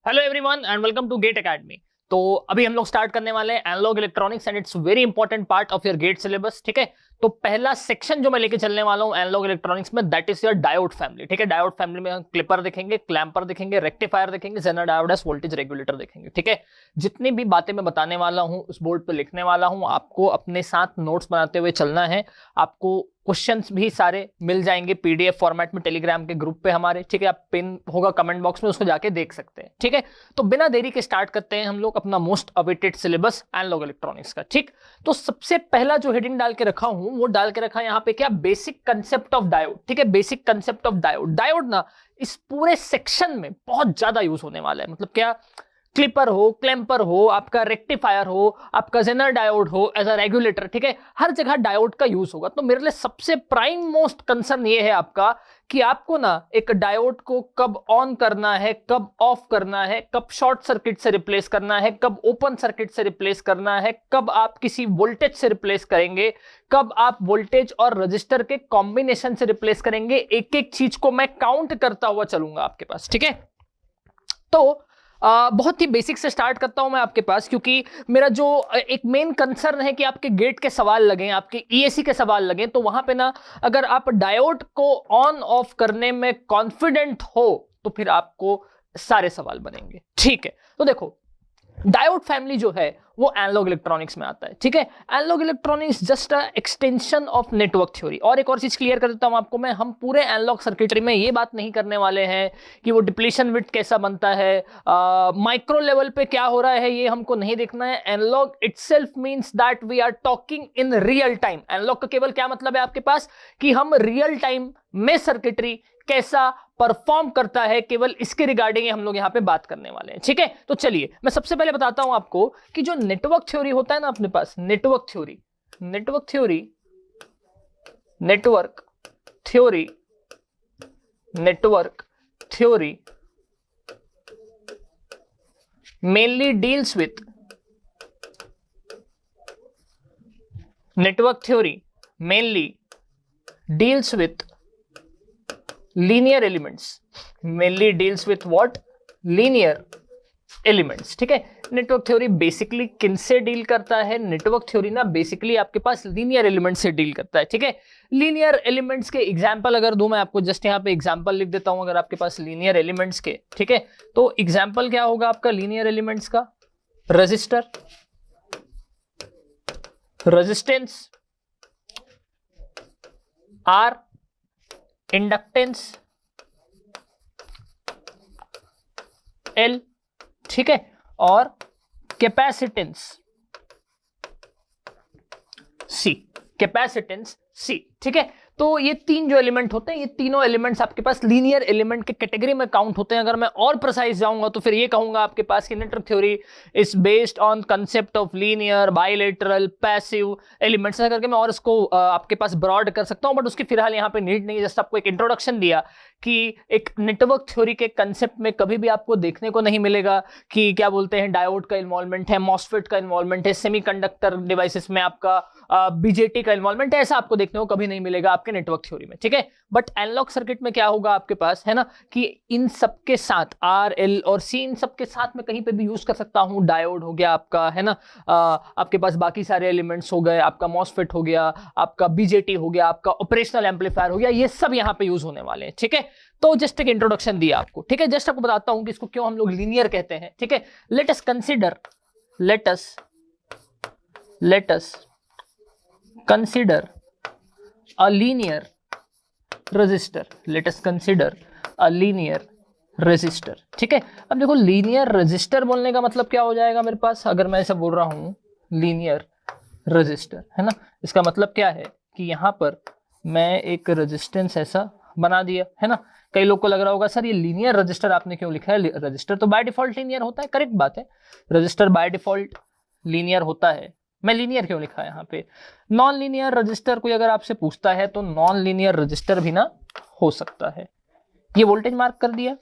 Hello everyone and welcome to GATE academy. तो अभी हम लोग स्टार्ट करने वाले हैं analogue electronics and it's very important part of your GATE syllabus. ठीक है, तो पहला सेक्शन जो मैं लेके चलने वाला हूं एनालॉग इलेक्ट्रॉनिक्स में, that is your diode family. ठीक है, डायोड फैमिली में हम क्लिपर देखेंगे, क्लैंपर देखेंगे, रेक्टिफायर देखेंगे, Zener diode as voltage regulator देखेंगे। ठीक है, जितनी भी बातें मैं बताने वाला हूं उस बोर्ड पे लिखने वाला हूं, आपको अपने साथ नोट्स बनाते हुए चलना है। आपको क्वेश्चंस भी सारे मिल जाएंगे पीडीएफ फॉर्मेट में टेलीग्राम के ग्रुप पे हमारे। ठीक है, आप पिन होगा कमेंट बॉक्स में, उसको जाके देख सकते हैं। ठीक है, तो बिना देरी के स्टार्ट करते हैं हम लोग अपना most awaited syllabus analogue electronics का। ठीक, तो सबसे पहला जो हेडिंग डाल के रखा हूं वो डाल के रखा है यहाँ पे क्या, बेसिक कंसेप्ट ऑफ डायोड। ठीक है, basic concept of diode. Diode ना इस पूरे सेक्शन में बहुत ज्यादा यूज होने वाला है। मतलब क्या, क्लिपर हो, क्लैंपर हो, आपका रेक्टिफायर हो, आपका जेनर डायोड हो एज अ रेगुलेटर। ठीक है, हर जगह डायोड का यूज होगा। तो मेरे लिए सबसे प्राइम मोस्ट कंसर्न ये है आपका कि आपको ना एक डायोड को कब ऑन करना है, कब ऑफ करना है, कब शॉर्ट सर्किट से रिप्लेस करना है, कब ओपन सर्किट से रिप्लेस करना है, कब आप किसी वोल्टेज से रिप्लेस करेंगे, कब आप वोल्टेज और रजिस्टर के कॉम्बिनेशन से रिप्लेस करेंगे। एक एक चीज को मैं काउंट करता हुआ चलूंगा आपके पास। ठीक है, तो बहुत ही बेसिक से स्टार्ट करता हूं मैं आपके पास, क्योंकि मेरा जो एक मेन कंसर्न है कि आपके गेट के सवाल लगे, आपके ईएसी के सवाल लगे, तो वहां पे ना अगर आप डायोड को ऑन ऑफ करने में कॉन्फिडेंट हो तो फिर आपको सारे सवाल बनेंगे। ठीक है, तो देखो डायोड फैमिली जो है वो एनालॉग इलेक्ट्रॉनिक्स में आता है। ठीक है, analogue electronics just a extension of network theory. और एक और चीज क्लियर कर देता हूं आपको मैं, हम पूरे एनालॉग सर्किटरी में ये बात नहीं करने वाले हैं कि वो डिप्लीशन विड्थ कैसा बनता है, माइक्रो लेवल पे क्या हो रहा है, ये हमको नहीं देखना है। Analogue itself means that we are talking in real time. Analogue का केवल क्या मतलब है आपके पास कि हम रियल टाइम में सर्किटरी कैसा परफॉर्म करता है, केवल इसके रिगार्डिंग हम लोग यहां पे बात करने वाले हैं। ठीक है, तो चलिए मैं सबसे पहले बताता हूं आपको कि जो नेटवर्क थ्योरी होता है ना अपने पास, network theory mainly deals with linear elements, mainly deals with what, linear elements। ठीक है, नेटवर्क थ्योरी बेसिकली किनसे डील करता है, नेटवर्क थ्योरी ना बेसिकली आपके पास लीनियर एलिमेंट से डील करता है। ठीक है, लीनियर एलिमेंट्स के एग्जांपल अगर दूं मैं आपको, जस्ट यहां पे एग्जांपल लिख देता हूं अगर आपके पास लीनियर एलिमेंट्स के। ठीक है, तो एग्जांपल क्या होगा आपका लीनियर एलिमेंट्स का, resistor, resistance, R, inductance, L, ठीक है, और कैपेसिटेंस सी, ठीक है। तो ये तीन जो एलिमेंट होते हैं, ये तीनों एलिमेंट्स आपके पास लीनियर एलिमेंट के कैटेगरी में काउंट होते हैं। अगर मैं और प्रिसाइज जाऊंगा तो फिर ये कहूंगा आपके पास कि network theory is based on concept of linear, bilateral, passive elements. ऐसा करके मैं और इसको आपके पास ब्रॉड कर सकता हूं, बट उसकी फिलहाल यहाँ पे नीड नहीं है। जस्ट आपको एक इंट्रोडक्शन दिया कि एक नेटवर्क थ्योरी के कंसेप्ट में कभी भी आपको देखने को नहीं मिलेगा कि क्या बोलते हैं डायोड का इन्वॉल्वमेंट है, मॉसफेट का इन्वॉल्वमेंट है, सेमीकंडक्टर डिवाइसेस में आपका बीजेटी का इन्वॉल्वमेंट है। ऐसा आपको देखने को कभी नहीं मिलेगा आपके नेटवर्क थ्योरी में। ठीक है, बट एनालॉग सर्किट में क्या होगा आपके पास, है ना, कि इन सबके साथ आर, एल और सी, इन सबके साथ में कहीं पे भी यूज कर सकता हूं। डायोड हो गया आपका, है ना, आपके पास बाकी सारे एलिमेंट्स हो गए, आपका मॉसफेट हो गया, आपका बीजेटी हो गया, आपका ऑपरेशनल एम्पलीफायर हो गया, ये सब यहां पे यूज होने वाले हैं। ठीक है, तो जस्ट एक इंट्रोडक्शन दिया आपको। ठीक है, जस्ट आपको बताता हूं कि इसको क्यों हम लोग लीनियर कहते हैं। ठीक है, let us consider a linear resistor। ठीक है, अब देखो लीनियर रेजिस्टर बोलने का मतलब क्या हो जाएगा मेरे पास, अगर मैं ऐसा बोल रहा हूं लीनियर रेजिस्टर, है ना, इसका मतलब क्या है कि यहां पर मैं एक रेजिस्टेंस ऐसा बना दिया, है ना। कई लोग को लग रहा होगा सर ये लीनियर रजिस्टर आपने क्यों लिखा है, रजिस्टर तो बाय डिफॉल्ट लीनियर होता है। करेक्ट बात है, रजिस्टर बाय डिफॉल्ट लीनियर होता है, मैं लीनियर क्यों लिखा है यहाँ पे। नॉन लीनियर रजिस्टर कोई अगर आपसे पूछता है तो नॉन लीनियर रजिस्टर भी ना हो सकता है। ये वोल्टेज मार्क कर दिया,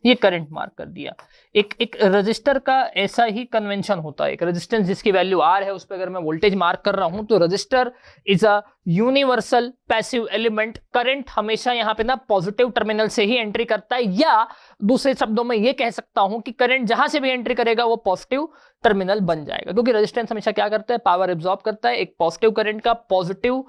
ये करंट मार्क कर दिया। एक रजिस्टर का ऐसा ही कन्वेंशन होता है, एक रेजिस्टेंस जिसकी वैल्यू आर है उस पर अगर मैं वोल्टेज मार्क कर रहा हूं तो register is a universal passive element current हमेशा यहां पे ना पॉजिटिव टर्मिनल से ही एंट्री करता है, या दूसरे शब्दों में ये कह सकता हूं कि करंट जहां से भी एंट्री करेगा वो पॉजिटिव टर्मिनल बन जाएगा, क्योंकि रेजिस्टेंस हमेशा क्या करता है, पावर एब्जॉर्ब करता है। एक पॉजिटिव करंट का पॉजिटिव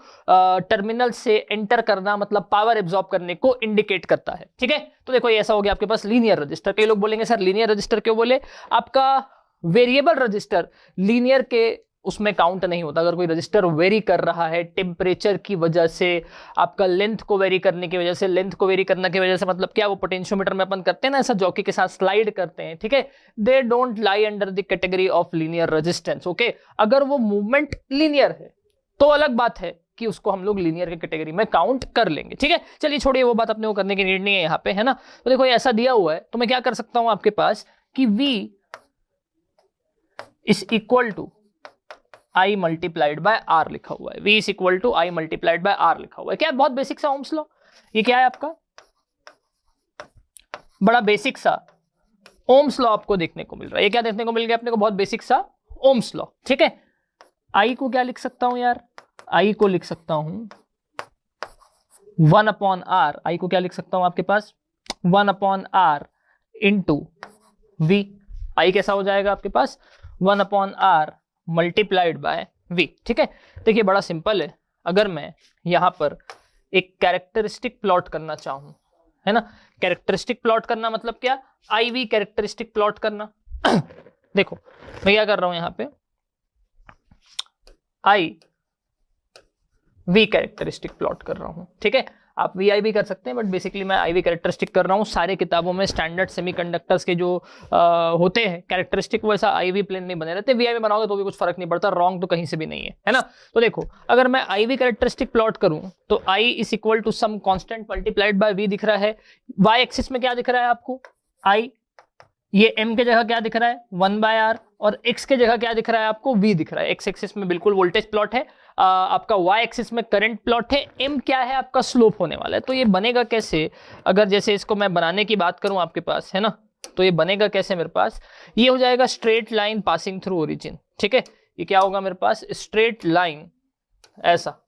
टर्मिनल से एंटर करना मतलब पावर एब्जॉर्ब करने को इंडिकेट करता है। ठीक है, तो देखो ये ऐसा हो गया आपके पास लीनियर रजिस्टर। कई लोग बोलेंगे सर लीनियर रजिस्टर क्यों बोले, आपका वेरिएबल रजिस्टर लीनियर के उसमें काउंट नहीं होता। अगर कोई रजिस्टर वेरी कर रहा है टेम्परेचर की वजह से, आपका लेंथ को वेरी करने की वजह से, लेंथ को वेरी करने की वजह से मतलब क्या, वो पोटेंशियोमीटर में अपन करते हैं ना ऐसा जॉकी के साथ स्लाइड करते हैं, ठीक है, they don't lie under the category of linear resistance. Okay, अगर वो मूवमेंट लीनियर है तो अलग बात है कि उसको हम लोग लीनियर की कैटेगरी में काउंट कर लेंगे। ठीक है, चलिए छोड़िए वो बात, अपने को करने की नीड नहीं है यहाँ पे, है ना। तो देखो ऐसा दिया हुआ है, तो मैं क्या कर सकता हूं आपके पास कि V is equal to I multiplied by R लिखा हुआ है। V is equal to I multiplied by R लिखा हुआ है। क्या बहुत बेसिक सा ओम्स लॉ, ये क्या है आपका बड़ा बेसिक सा ओम्स लॉ आपको देखने को मिल रहा है। ये क्या देखने को मिल गया अपने को, बहुत बेसिक सा ओम्स लॉ। ठीक है, I को क्या लिख सकता हूं यार, I को लिख सकता हूं 1/R। I को क्या लिख सकता हूं आपके पास 1/R इंटू V। I कैसा हो जाएगा आपके पास 1/R मल्टीप्लाइड बाय V। ठीक है, देखिए बड़ा सिंपल है। अगर मैं यहां पर एक कैरेक्टरिस्टिक प्लॉट करना चाहूं, है ना, कैरेक्टरिस्टिक प्लॉट करना मतलब क्या, IV कैरेक्टरिस्टिक प्लॉट करना। देखो मैं क्या कर रहा हूं यहां पे, IV कैरेक्टरिस्टिक प्लॉट कर रहा हूं। ठीक है, आप VI भी कर सकते हैं, बट बेसिकली मैं IV कैरेक्टरिस्टिक कर रहा हूं। सारे किताबों में स्टैंडर्ड सेमीकंडक्टर्स के जो होते हैं कैरेक्टरिस्टिक, वैसा IV प्लेन नहीं बने रहते। VI में बनाओगे तो भी कुछ फर्क नहीं पड़ता, रॉन्ग तो कहीं से भी नहीं है ना। तो देखो अगर मैं IV कैरेक्टरिस्टिक प्लॉट करूं तो I is equal to some constant multiplied by V दिख रहा है। Y एक्सिस में क्या दिख रहा है आपको, I, ये M के जगह क्या दिख रहा है 1/R, और X के जगह क्या दिख रहा है आपको V दिख रहा है। X एक्सिस में बिल्कुल वोल्टेज प्लॉट है, आपका Y एक्सिस में करंट प्लॉट है, M क्या है आपका स्लोप होने वाला है। तो ये बनेगा कैसे, अगर जैसे इसको मैं बनाने की बात करूं आपके पास, है ना, तो ये बनेगा कैसे मेरे पास, ये हो जाएगा straight line passing through origin. ठीक है, ये क्या होगा मेरे पास, स्ट्रेट लाइन, ऐसा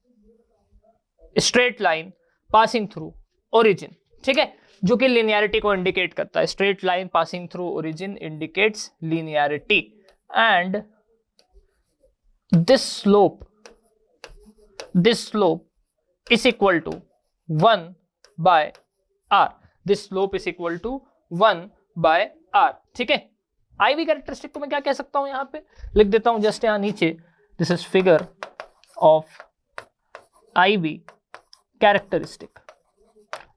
straight line passing through origin. ठीक है, जो कि लिनियरिटी को इंडिकेट करता है। Straight line passing through origin indicates linearity, and this slope is equal to 1/R। This slope is equal to 1/R। ठीक है, IV कैरेक्टरिस्टिक को मैं क्या कह सकता हूं, यहां पे लिख देता हूं जस्ट यहां नीचे, this is figure of IV characteristic,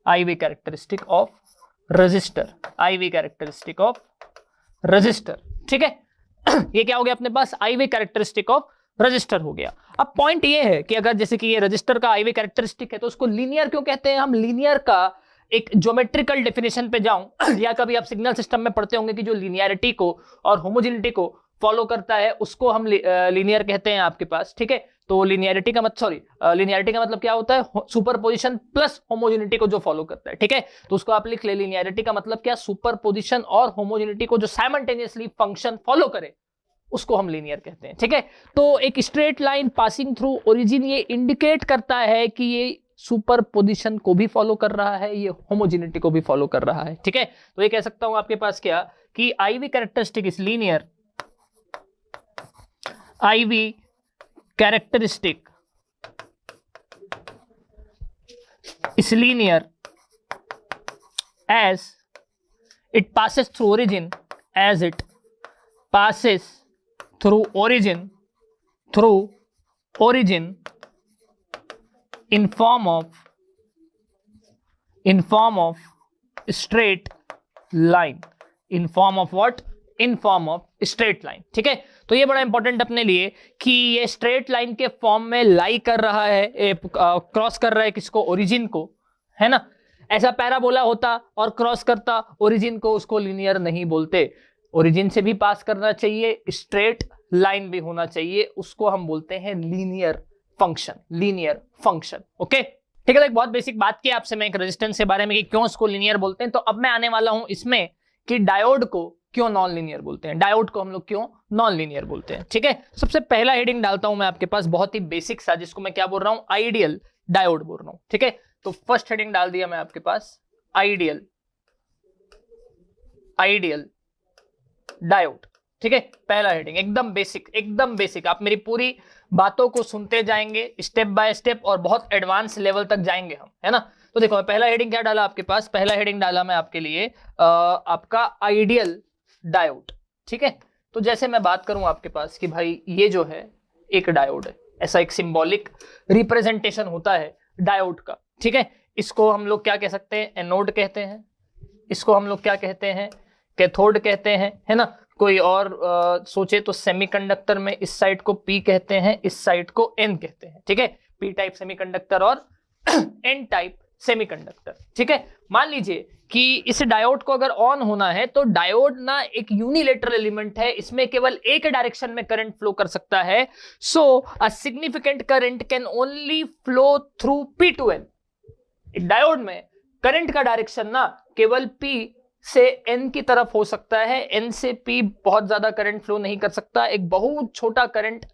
IV characteristic of register, IV characteristic of register. ठीक है, ये क्या हो गया अपने पास, IV कैरेक्टरिस्टिक ऑफ रजिस्टर हो गया। अब पॉइंट ये है कि अगर जैसे कि ये रजिस्टर का IV कैरेक्टरिस्टिक है तो उसको लीनियर क्यों कहते हैं हम। लीनियर का एक ज्योमेट्रिकल डेफिनेशन पे जाऊं या कभी आप सिग्नल सिस्टम में पढ़ते होंगे कि जो लीनियरिटी को और होमोजेनिटी को फॉलो करता है उसको हम लीनियर कहते हैं आपके पास। ठीक है, तो लीनियरिटी का लीनियरिटी का मतलब क्या होता है, सुपरपोजिशन प्लस होमोजेनिटी को जो फॉलो करता है। ठीक है, तो उसको आप लिख ले, लीनियरिटी का मतलब क्या, सुपरपोजिशन और होमोजेनिटी को जो साइमल्टेनियसली फंक्शन फॉलो करे उसको हम लीनियर कहते हैं। ठीक है, तो एक straight line passing through origin ये इंडिकेट करता है कि ये सुपरपोजिशन को भी फॉलो कर रहा है, ये होमोजेनिटी को भी फॉलो कर रहा है। ठीक है, तो ये कह सकता हूं आपके पास क्या कि IV characteristic is linear, IV characteristic is linear as it passes through origin, as it passes through origin in form of straight line, in form of what, in form of straight line। ठीक है, तो ये बड़ा important अपने लिए कि ये straight line के फॉर्म में लाई कर रहा है, क्रॉस कर रहा है किसको, ओरिजिन को, है ना। ऐसा पैराबोला होता और क्रॉस करता ओरिजिन को, उसको लीनियर नहीं बोलते। ओरिजिन से भी पास करना चाहिए, स्ट्रेट लाइन भी होना चाहिए, उसको हम बोलते हैं लीनियर फंक्शन। ओके, ठीक है, तो एक बहुत बेसिक बात की आपसे मैं एक रेजिस्टेंस के बारे में कि क्यों इसको लीनियर बोलते हैं। तो अब मैं आने वाला हूं इसमें कि डायोड को क्यों नॉन लीनियर बोलते हैं, डायोड को हम लोग क्यों नॉन लीनियर बोलते हैं। ठीक है, सबसे पहला हेडिंग डालता हूं मैं आपके पास, बहुत ही बेसिक सा, जिसको मैं क्या बोल रहा हूं, आइडियल डायोड बोल रहा हूं। ठीक है, तो फर्स्ट हेडिंग डाल दिया मैं आपके पास, आइडियल डायोड। ठीक है, पहला हेडिंग एकदम बेसिक, एकदम बेसिक। आप मेरी पूरी बातों को सुनते जाएंगे स्टेप बाय स्टेप और बहुत एडवांस लेवल तक जाएंगे हम, है ना। तो देखो पहला हेडिंग क्या डाला आपके पास, पहला हेडिंग डाला मैं आपके लिए आपका आइडियल डायोड। ठीक है, तो जैसे मैं बात करूं आपके पास कि भाई ये जो है एक डायोड है, ऐसा एक सिंबॉलिक रिप्रेजेंटेशन होता है डायोड का। ठीक है, इसको हम लोग क्या कह सकते हैं, एनोड कहते हैं, इसको हम लोग क्या कहते हैं, कैथोड कहते हैं, है ना। कोई और सोचे तो सेमीकंडक्टर में इस साइड को P कहते हैं, इस साइड को N कहते हैं। ठीक है, P टाइप सेमीकंडक्टर और N टाइप सेमीकंडक्टर। ठीक है, मान लीजिए कि इस डायोड को अगर ऑन होना है तो डायोड ना एक यूनिलेटरल एलिमेंट है, इसमें केवल एक डायरेक्शन में करंट फ्लो कर सकता है। So uh significant current can only flow through P to N। Diode में करंट का डायरेक्शन ना केवल P से N की तरफ हो सकता है, N से P बहुत ज्यादा करंट फ्लो नहीं कर सकता। एक बहुत छोटा करंट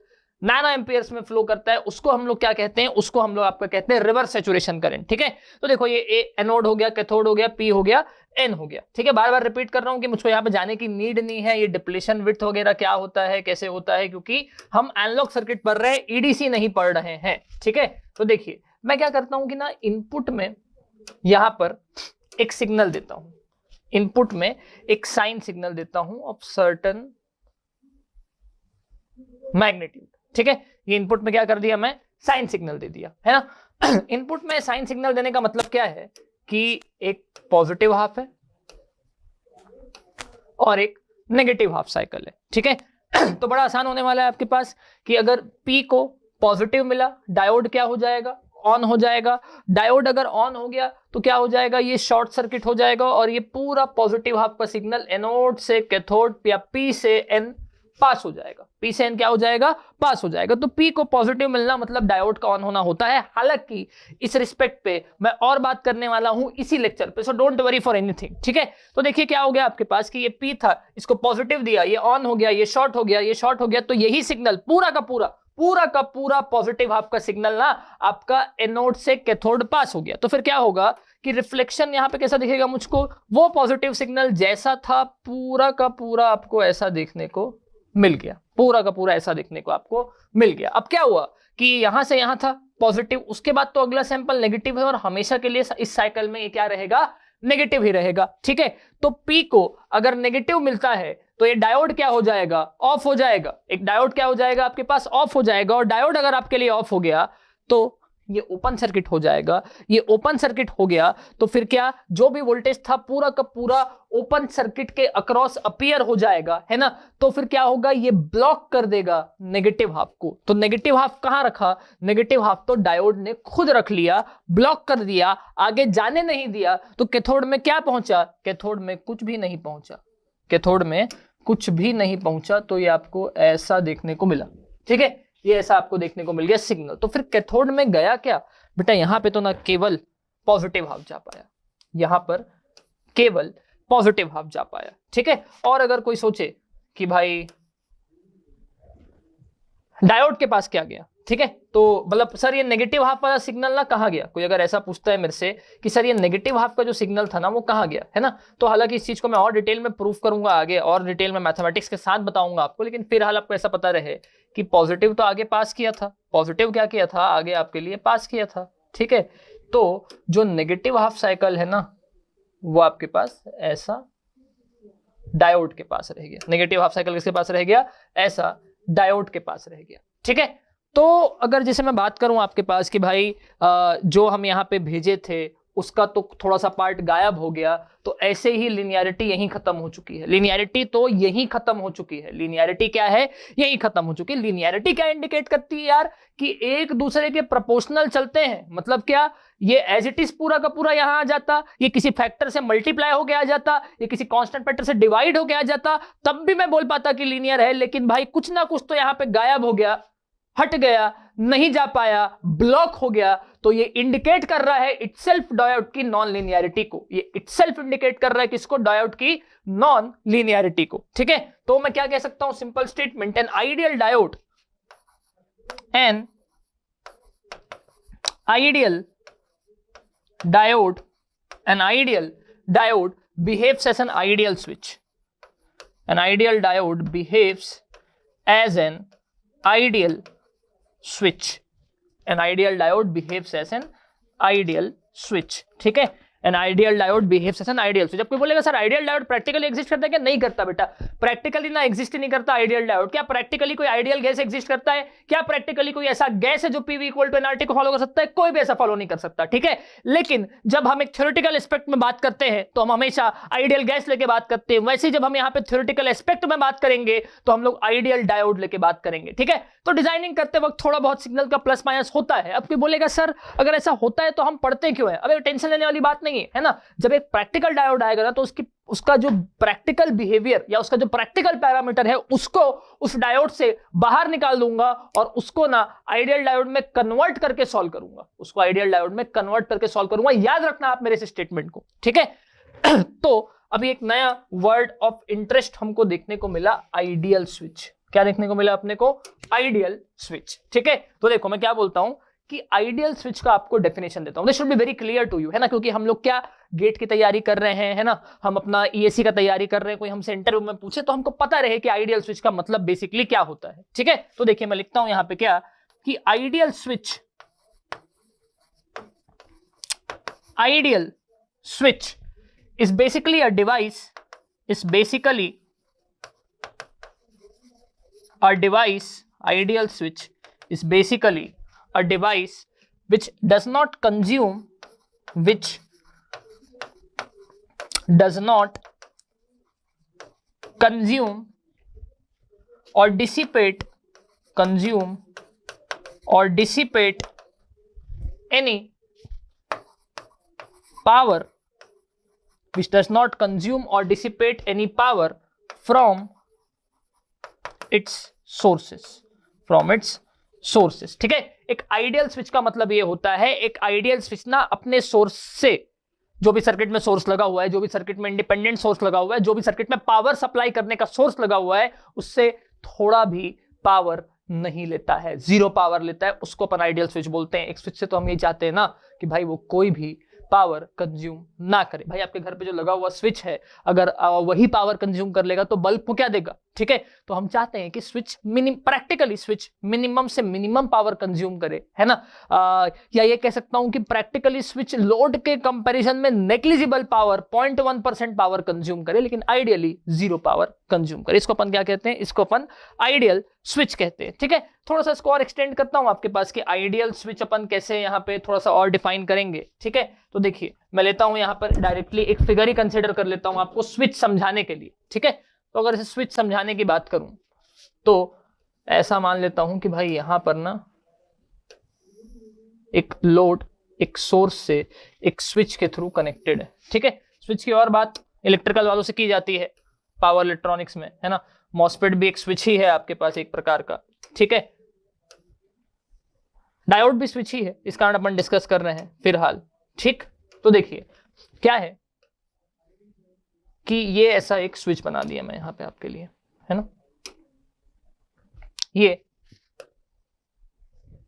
नैनो एम्पियर्स में फ्लो करता है, उसको हम लोग क्या कहते हैं, उसको हम लोग आपका कहते हैं रिवर्स सैचुरेशन करंट। ठीक है, तो देखो ये एनोड हो गया, कैथोड हो गया, P हो गया, N हो गया। ठीक है, बार बार रिपीट कर रहा हूं कि मुझको यहाँ पे जाने की नीड नहीं है, ये डिप्लीशन विड्थ वगैरह क्या होता है, कैसे होता है, क्योंकि हम एनालॉग सर्किट पढ़ रहे हैं, EDC नहीं पढ़ रहे हैं। ठीक है, तो देखिए मैं क्या करता हूं कि ना इनपुट में यहां पर एक सिग्नल देता हूं, इनपुट में एक साइन सिग्नल देता हूं ऑफ सर्टेन मैग्नीट्यूड। ठीक है, ये इनपुट में क्या कर दिया, मैं साइन सिग्नल दे दिया, है ना। इनपुट में साइन सिग्नल देने का मतलब क्या है कि एक पॉजिटिव हाफ है और एक नेगेटिव हाफ साइकिल है। ठीक है, तो बड़ा आसान होने वाला है आपके पास कि अगर P को पॉजिटिव मिला, डायोड क्या हो जाएगा, ऑन हो जाएगा। डायोड अगर ऑन हो गया तो क्या हो जाएगा, ये शॉर्ट सर्किट हो जाएगा और ये पूरा पॉजिटिव हाफ का सिग्नल एनोड से कैथोड या P से N पास हो जाएगा, P से N क्या हो जाएगा, पास हो जाएगा। तो P को पॉजिटिव मिलना मतलब डायोड का ऑन होना होता है। हालांकि इस रिस्पेक्ट पे मैं और बात करने वाला हूं इसी लेक्चर पे, so don't worry for anything. ठीक है, तो देखिए क्या हो गया आपके पास कि ये P था, इसको पॉजिटिव दिया, ये ऑन हो गया, ये शॉर्ट हो गया, ये शॉर्ट हो गया, तो यही सिग्नल पूरा का पूरा पॉजिटिव हाफ का सिग्नल ना आपका एनोड से कैथोड पास हो गया। तो फिर क्या होगा कि रिफ्लेक्शन यहां पे कैसा दिखेगा मुझको, वो पॉजिटिव सिग्नल जैसा था पूरा का पूरा आपको ऐसा देखने को मिल गया, पूरा का पूरा ऐसा देखने को आपको मिल गया। अब क्या हुआ कि यहां से यहां था पॉजिटिव, उसके बाद तो अगला सैंपल नेगेटिव है और हमेशा के लिए इस साइकिल में ये क्या रहेगा, नेगेटिव ही रहेगा। ठीक है, तो P को अगर नेगेटिव मिलता है तो ये डायोड क्या हो जाएगा, ऑफ हो जाएगा। एक डायोड क्या हो जाएगा आपके पास, ऑफ हो जाएगा। और डायोड अगर आपके लिए ऑफ हो गया तो ये ओपन सर्किट हो जाएगा। ये ओपन सर्किट हो गया तो फिर क्या, जो भी वोल्टेज था पूरा का पूरा ओपन सर्किट के अक्रॉस अपीयर हो जाएगा, है ना। तो फिर क्या होगा, ये ब्लॉक कर देगा नेगेटिव हाफ को। तो नेगेटिव हाफ कहां रखा, नेगेटिव हाफ तो डायोड ने खुद रख लिया, ब्लॉक कर दिया, आगे जाने नहीं दिया। तो कैथोड में क्या पहुंचा, कैथोड में कुछ भी नहीं पहुंचा, कैथोड में कुछ भी नहीं पहुंचा। तो ये आपको ऐसा देखने को मिला। ठीक है, ये ऐसा आपको देखने को मिल गया सिग्नल। तो फिर कैथोड में गया क्या बेटा, यहां पे तो ना केवल पॉजिटिव हाफ जा पाया, यहां पर केवल पॉजिटिव हाफ जा पाया। ठीक है, और अगर कोई सोचे कि भाई डायोड के पास क्या गया, ठीक है, तो मतलब सर ये नेगेटिव हाफ वाला सिग्नल ना कहां गया, कोई अगर ऐसा पूछता है मेरे से कि सर ये नेगेटिव हाफ का जो सिग्नल था ना वो कहां गया, है ना। तो हालांकि इस चीज को मैं और डिटेल में प्रूफ करूंगा आगे, और डिटेल में मैथमेटिक्स के साथ बताऊंगा आपको, लेकिन फिलहाल आपको ऐसा पता रहे कि पॉजिटिव तो आगे पास किया था, पॉजिटिव क्या किया था, आगे आपके लिए पास किया था। ठीक है, तो जो नेगेटिव हाफ साइकिल है ना वो आपके पास ऐसा डायोड के पास रह गया। नेगेटिव हाफ साइकिल किसके पास रह गया, ऐसा डायोड के पास रह गया। ठीक है, तो अगर जैसे मैं बात करूं आपके पास कि भाई जो हम यहाँ पे भेजे थे उसका तो थोड़ा सा पार्ट गायब हो गया, तो ऐसे ही लिनियरिटी यहीं खत्म हो चुकी है। लिनियरिटी तो यहीं खत्म हो चुकी है, लिनियरिटी क्या है, यहीं खत्म हो चुकी है। लिनियरिटी क्या इंडिकेट करती है यार, कि एक दूसरे के प्रोपोर्शनल चलते हैं। मतलब क्या, ये एज इट इज पूरा का पूरा यहां आ जाता, ये किसी फैक्टर से मल्टीप्लाई होके आ जाता, ये किसी कांस्टेंट फैक्टर से डिवाइड होके आ जाता, तब भी मैं बोल पाता कि लीनियर है। लेकिन भाई कुछ ना कुछ तो यहां पे गायब हो गया, हट गया, नहीं जा पाया, ब्लॉक हो गया, तो ये इंडिकेट कर रहा है इटसेल्फ डायोड की नॉन लीनियरिटी को। ये इटसेल्फ इंडिकेट कर रहा है किसको? डायोड की नॉन लीनियरिटी को। ठीक है, तो मैं क्या कह सकता हूं? Simple statement, an ideal diode, an ideal diode, an ideal diode behaves as an ideal switch. An ideal diode behaves as an ideal switch. An ideal diode behaves as an ideal switch. ठीक है, an ideal diode behaves as an ideal switch. अब कोई बोलेगा sir ideal diode practically exist करता है क्या? नहीं करता बेटा, प्रैक्टिकली ना एग्जिस्ट ही नहीं करता आइडियल डायोड। क्या प्रैक्टिकली कोई आइडियल गैस एग्जिस्ट करता है? क्या प्रैक्टिकली कोई ऐसा गैस है जो पीवी इक्वल टू एनआरटी को फॉलो कर सकता है? कोई भी ऐसा फॉलो नहीं कर सकता। ठीक है, लेकिन जब हम एक थ्योरेटिकल एस्पेक्ट में बात करते हैं तो हम हमेशा आइडियल गैस लेके बात करते हैं। वैसे जब हम यहाँ पे थ्योरेटिकल एस्पेक्ट में बात करेंगे तो हम लोग आइडियल डायोड लेके बात करेंगे। ठीक है, तो डिजाइनिंग करते वक्त थोड़ा बहुत सिग्नल का प्लस माइनस होता है। अब कोई बोलेगा सर अगर ऐसा होता है तो हम पढ़ते क्यों है? अब टेंशन लेने वाली बात नहीं है ना। जब एक प्रैक्टिकल डायोड आएगा ना तो उसका जो प्रैक्टिकल बिहेवियर या उसका जो प्रैक्टिकल पैरामीटर है उसको उस डायोड से बाहर निकाल दूंगा और उसको ना आइडियल डायोड में कन्वर्ट करके सॉल्व करूंगा। उसको आइडियल डायोड में कन्वर्ट करके सॉल्व करूंगा। याद रखना आप मेरे इस स्टेटमेंट को। ठीक है तो अभी एक नया वर्ड ऑफ इंटरेस्ट हमको देखने को मिला, आइडियल स्विच। क्या देखने को मिला अपने को? Ideal switch. ठीक है, तो देखो मैं क्या बोलता हूं कि आइडियल स्विच का आपको डेफिनेशन देता हूं। This should be very clear to you, है ना, क्योंकि हम लोग क्या गेट की तैयारी कर रहे हैं, है ना, हम अपना ईएससी का तैयारी कर रहे हैं, कोई हमसे इंटरव्यू में पूछे तो हमको पता रहे कि आइडियल स्विच का मतलब बेसिकली क्या होता है। ठीक है, तो देखिए मैं लिखता हूं यहां पे क्या कि ideal switch is basically a device, ideal switch is basically a device which does not consume or dissipate any power, which does not consume or dissipate any power from its sources। ठीक है, एक ideal switch का मतलब ये होता है, एक ideal switch ना अपने सोर्स से, जो भी सर्किट में सोर्स लगा हुआ है, जो भी सर्किट में इंडिपेंडेंट सोर्स लगा हुआ है, जो भी सर्किट में पावर सप्लाई करने का सोर्स लगा हुआ है, उससे थोड़ा भी पावर नहीं लेता है, जीरो पावर लेता है, उसको अपन आइडियल स्विच बोलते हैं। एक स्विच से तो हम ये चाहते हैं ना कि भाई वो कोई भी पावर कंज्यूम ना करे। भाई आपके घर पे जो लगा हुआ स्विच है अगर वही पावर कंज्यूम कर लेगा तो बल्ब को क्या देगा? ठीक है, तो हम चाहते हैं कि स्विच प्रैक्टिकली स्विच मिनिमम से मिनिमम पावर कंज्यूम करे, है ना। या ये कह सकता हूं कि प्रैक्टिकली स्विच लोड के कंपैरिजन में नेग्लिजिबल पावर 0.1% पावर कंज्यूम करे, लेकिन आइडियली जीरो पावर कंज्यूम करे। इसको अपन क्या कहते हैं? इसको अपन आइडियल स्विच कहते हैं। ठीक है, थोड़ा सा इसको और एक्सटेंड करता हूं आपके पास कि आइडियल स्विच अपन कैसे यहाँ पे थोड़ा सा और डिफाइन करेंगे। ठीक है, तो देखिए मैं लेता हूं यहाँ पर डायरेक्टली एक फिगर ही कंसिडर कर लेता हूं आपको स्विच समझाने के लिए। ठीक है, तो अगर इसे स्विच समझाने की बात करूं तो ऐसा मान लेता हूं कि भाई यहां पर ना एक लोड एक सोर्स से एक स्विच के थ्रू कनेक्टेड है। ठीक है, स्विच की और बात इलेक्ट्रिकल वालों से की जाती है पावर इलेक्ट्रॉनिक्स में, है ना। मॉसफेट भी एक स्विच ही है आपके पास एक प्रकार का। ठीक है, डायोड भी स्विच ही है, इस कारण अपन डिस्कस कर रहे हैं फिलहाल। ठीक, तो देखिए क्या है कि ये ऐसा एक स्विच बना दिया मैं यहां पे आपके लिए, है ना। ये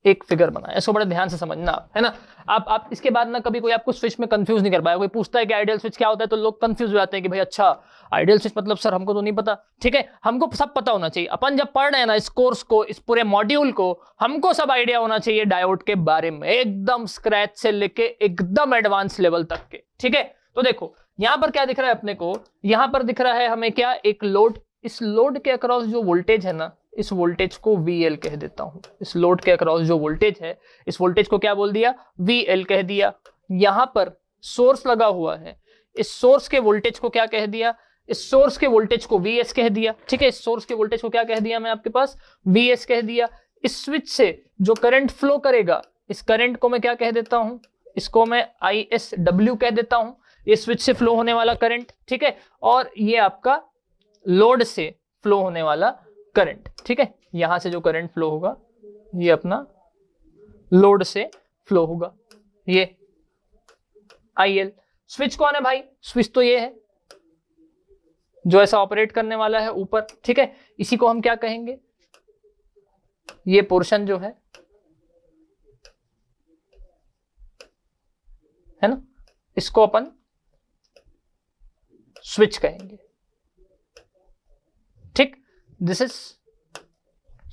एक फिगर बनाया, इसको बड़े ध्यान से समझना आप, है ना। आप इसके बाद ना कभी कोई आपको स्विच में कंफ्यूज नहीं कर पाएगा। कोई पूछता है कि आइडियल स्विच क्या होता है तो लोग कंफ्यूज हो जाते हैं कि भाई अच्छा आइडियल स्विच मतलब सर हमको तो नहीं पता। ठीक है, हमको सब पता होना चाहिए। अपन जब पढ़ रहे हैं ना इस कोर्स को, इस पूरे मॉड्यूल को, हमको सब आइडिया होना चाहिए डायोड के बारे में, एकदम स्क्रैच से लेके एकदम एडवांस लेवल तक के। ठीक है, तो देखो यहां पर क्या दिख रहा है अपने को? यहां पर दिख रहा है हमें क्या? एक लोड। इस लोड के अक्रॉस जो वोल्टेज है ना, इस वोल्टेज को VL कह देता हूं। इस लोड के अक्रॉस जो वोल्टेज है, इस वोल्टेज को क्या बोल दिया? VL कह दिया। यहां पर सोर्स लगा हुआ है, इस सोर्स के वोल्टेज को क्या कह दिया? इस सोर्स के वोल्टेज को VS कह दिया। ठीक है, इस सोर्स के वोल्टेज को क्या कह दिया मैं आपके पास? VS कह दिया। इस स्विच से जो करंट फ्लो करेगा, इस करंट को मैं क्या कह देता हूं? इसको मैं ISW कह देता हूं। ये स्विच से फ्लो होने वाला करंट। ठीक है, और ये आपका लोड से फ्लो होने वाला करंट। ठीक है, यहां से जो करंट फ्लो होगा ये अपना लोड से फ्लो होगा, ये IL। स्विच कौन है भाई? स्विच तो ये है जो ऐसा ऑपरेट करने वाला है ऊपर, ठीक है। इसी को हम क्या कहेंगे? ये पोर्शन जो है ना, इसको अपन स्विच कहेंगे, ठीक। This is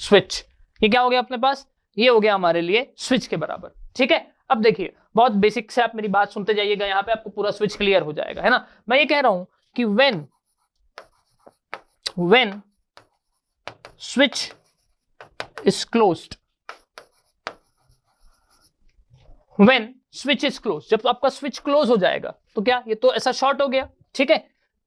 switch. ये क्या हो गया अपने पास? ये हो गया हमारे लिए स्विच के बराबर, ठीक है। अब देखिए, बहुत बेसिक से आप मेरी बात सुनते जाइएगा, यहां पे आपको पूरा स्विच क्लियर हो जाएगा, है ना। मैं ये कह रहा हूं कि when switch is closed, when switch is close, जब आपका स्विच क्लोज हो जाएगा तो क्या, ये तो ऐसा शॉर्ट हो गया, ठीक है।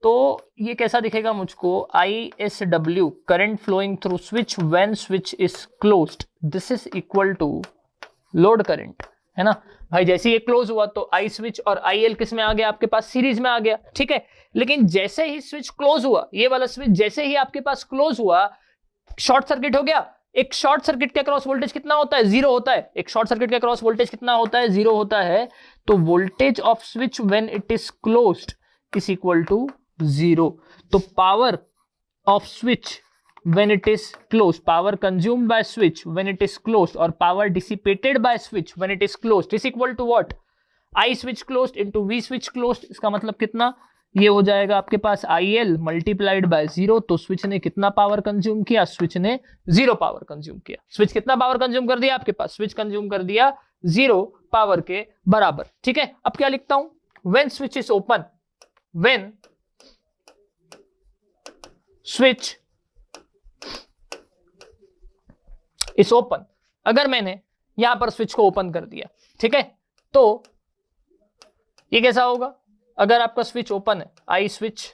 तो ये कैसा दिखेगा मुझको? ISW, current flowing through switch when switch is closed, this is equal to load current, है ना भाई। जैसे ये क्लोज हुआ तो I स्विच और IL किस में आ गया आपके पास? सीरीज में आ गया, ठीक है। लेकिन जैसे ही स्विच क्लोज हुआ, ये वाला स्विच जैसे ही आपके पास क्लोज हुआ, शॉर्ट सर्किट हो गया। एक शॉर्ट सर्किट के अक्रॉस वोल्टेज कितना होता है? 0 होता है। एक शॉर्ट सर्किट के अक्रॉस वोल्टेज कितना होता है? 0 होता है। तो voltage of switch when it is closed is equal to 0। तो power of switch when it is closed, power consumed by switch when it is closed, or power dissipated by switch when it is closed is equal to what? I switch closed into V switch closed। इसका मतलब कितना? ये हो जाएगा आपके पास IL multiplied by 0। तो switch ने कितना पावर कंज्यूम किया? स्विच ने 0 पावर कंज्यूम किया। स्विच कितना पावर कंज्यूम कर दिया आपके पास? स्विच कंज्यूम कर दिया 0 पावर के बराबर, ठीक है। अब क्या लिखता हूं? When switch is open, when switch is open, अगर मैंने यहां पर स्विच को ओपन कर दिया, ठीक है, तो ये कैसा होगा? अगर आपका स्विच ओपन है, I switch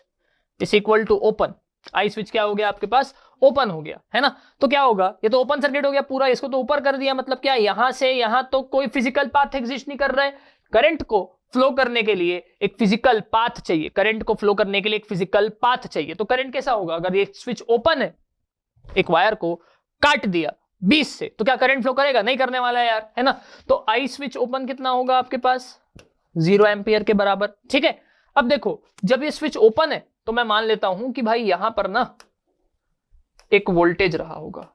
is equal to open, I switch क्या हो गया आपके पास? ओपन हो गया, है ना। तो क्या होगा? ये तो ओपन सर्किट हो गया पूरा, इसको तो ऊपर कर दिया, मतलब क्या, यहां से यहां तो कोई फिजिकल पाथ एग्जिस्ट नहीं कर रहा है। करंट को फ्लो करने के लिए एक फिजिकल पाथ चाहिए, करंट को फ्लो करने के लिए एक फिजिकल पाथ चाहिए। तो करंट कैसा होगा? अगर ये स्विच ओपन है, एक वायर को काट दिया 20 से, तो क्या करंट फ्लो करेगा? नहीं करने वाला है यार, है ना। तो आई स्विच ओपन कितना होगा आपके पास? 0 एम्पियर के बराबर, ठीक है। अब देखो, जब ये स्विच ओपन है तो मैं मान लेता हूं कि भाई यहां पर ना एक वोल्टेज रहा होगा,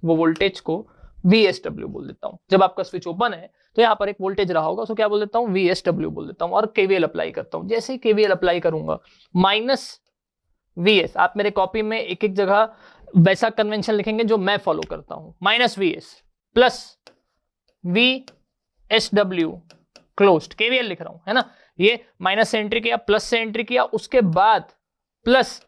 वो वोल्टेज को VSW बोल देता हूं। जब आपका स्विच ओपन है तो यहां पर एक वोल्टेज रहा होगा, उसको क्या बोल देता हूं? VSW बोल देता हूं। और KVL अप्लाई करता हूं। जैसे ही KVL अप्लाई करूंगा, -VS, आप मेरे कॉपी में एक एक जगह वैसा कन्वेंशन लिखेंगे जो मैं फॉलो करता हूं, -VS plus VSW closed, KVL लिख रहा हूं, है ना। ये माइनस से एंट्री किया, प्लस से एंट्री किया, उसके बाद प्लस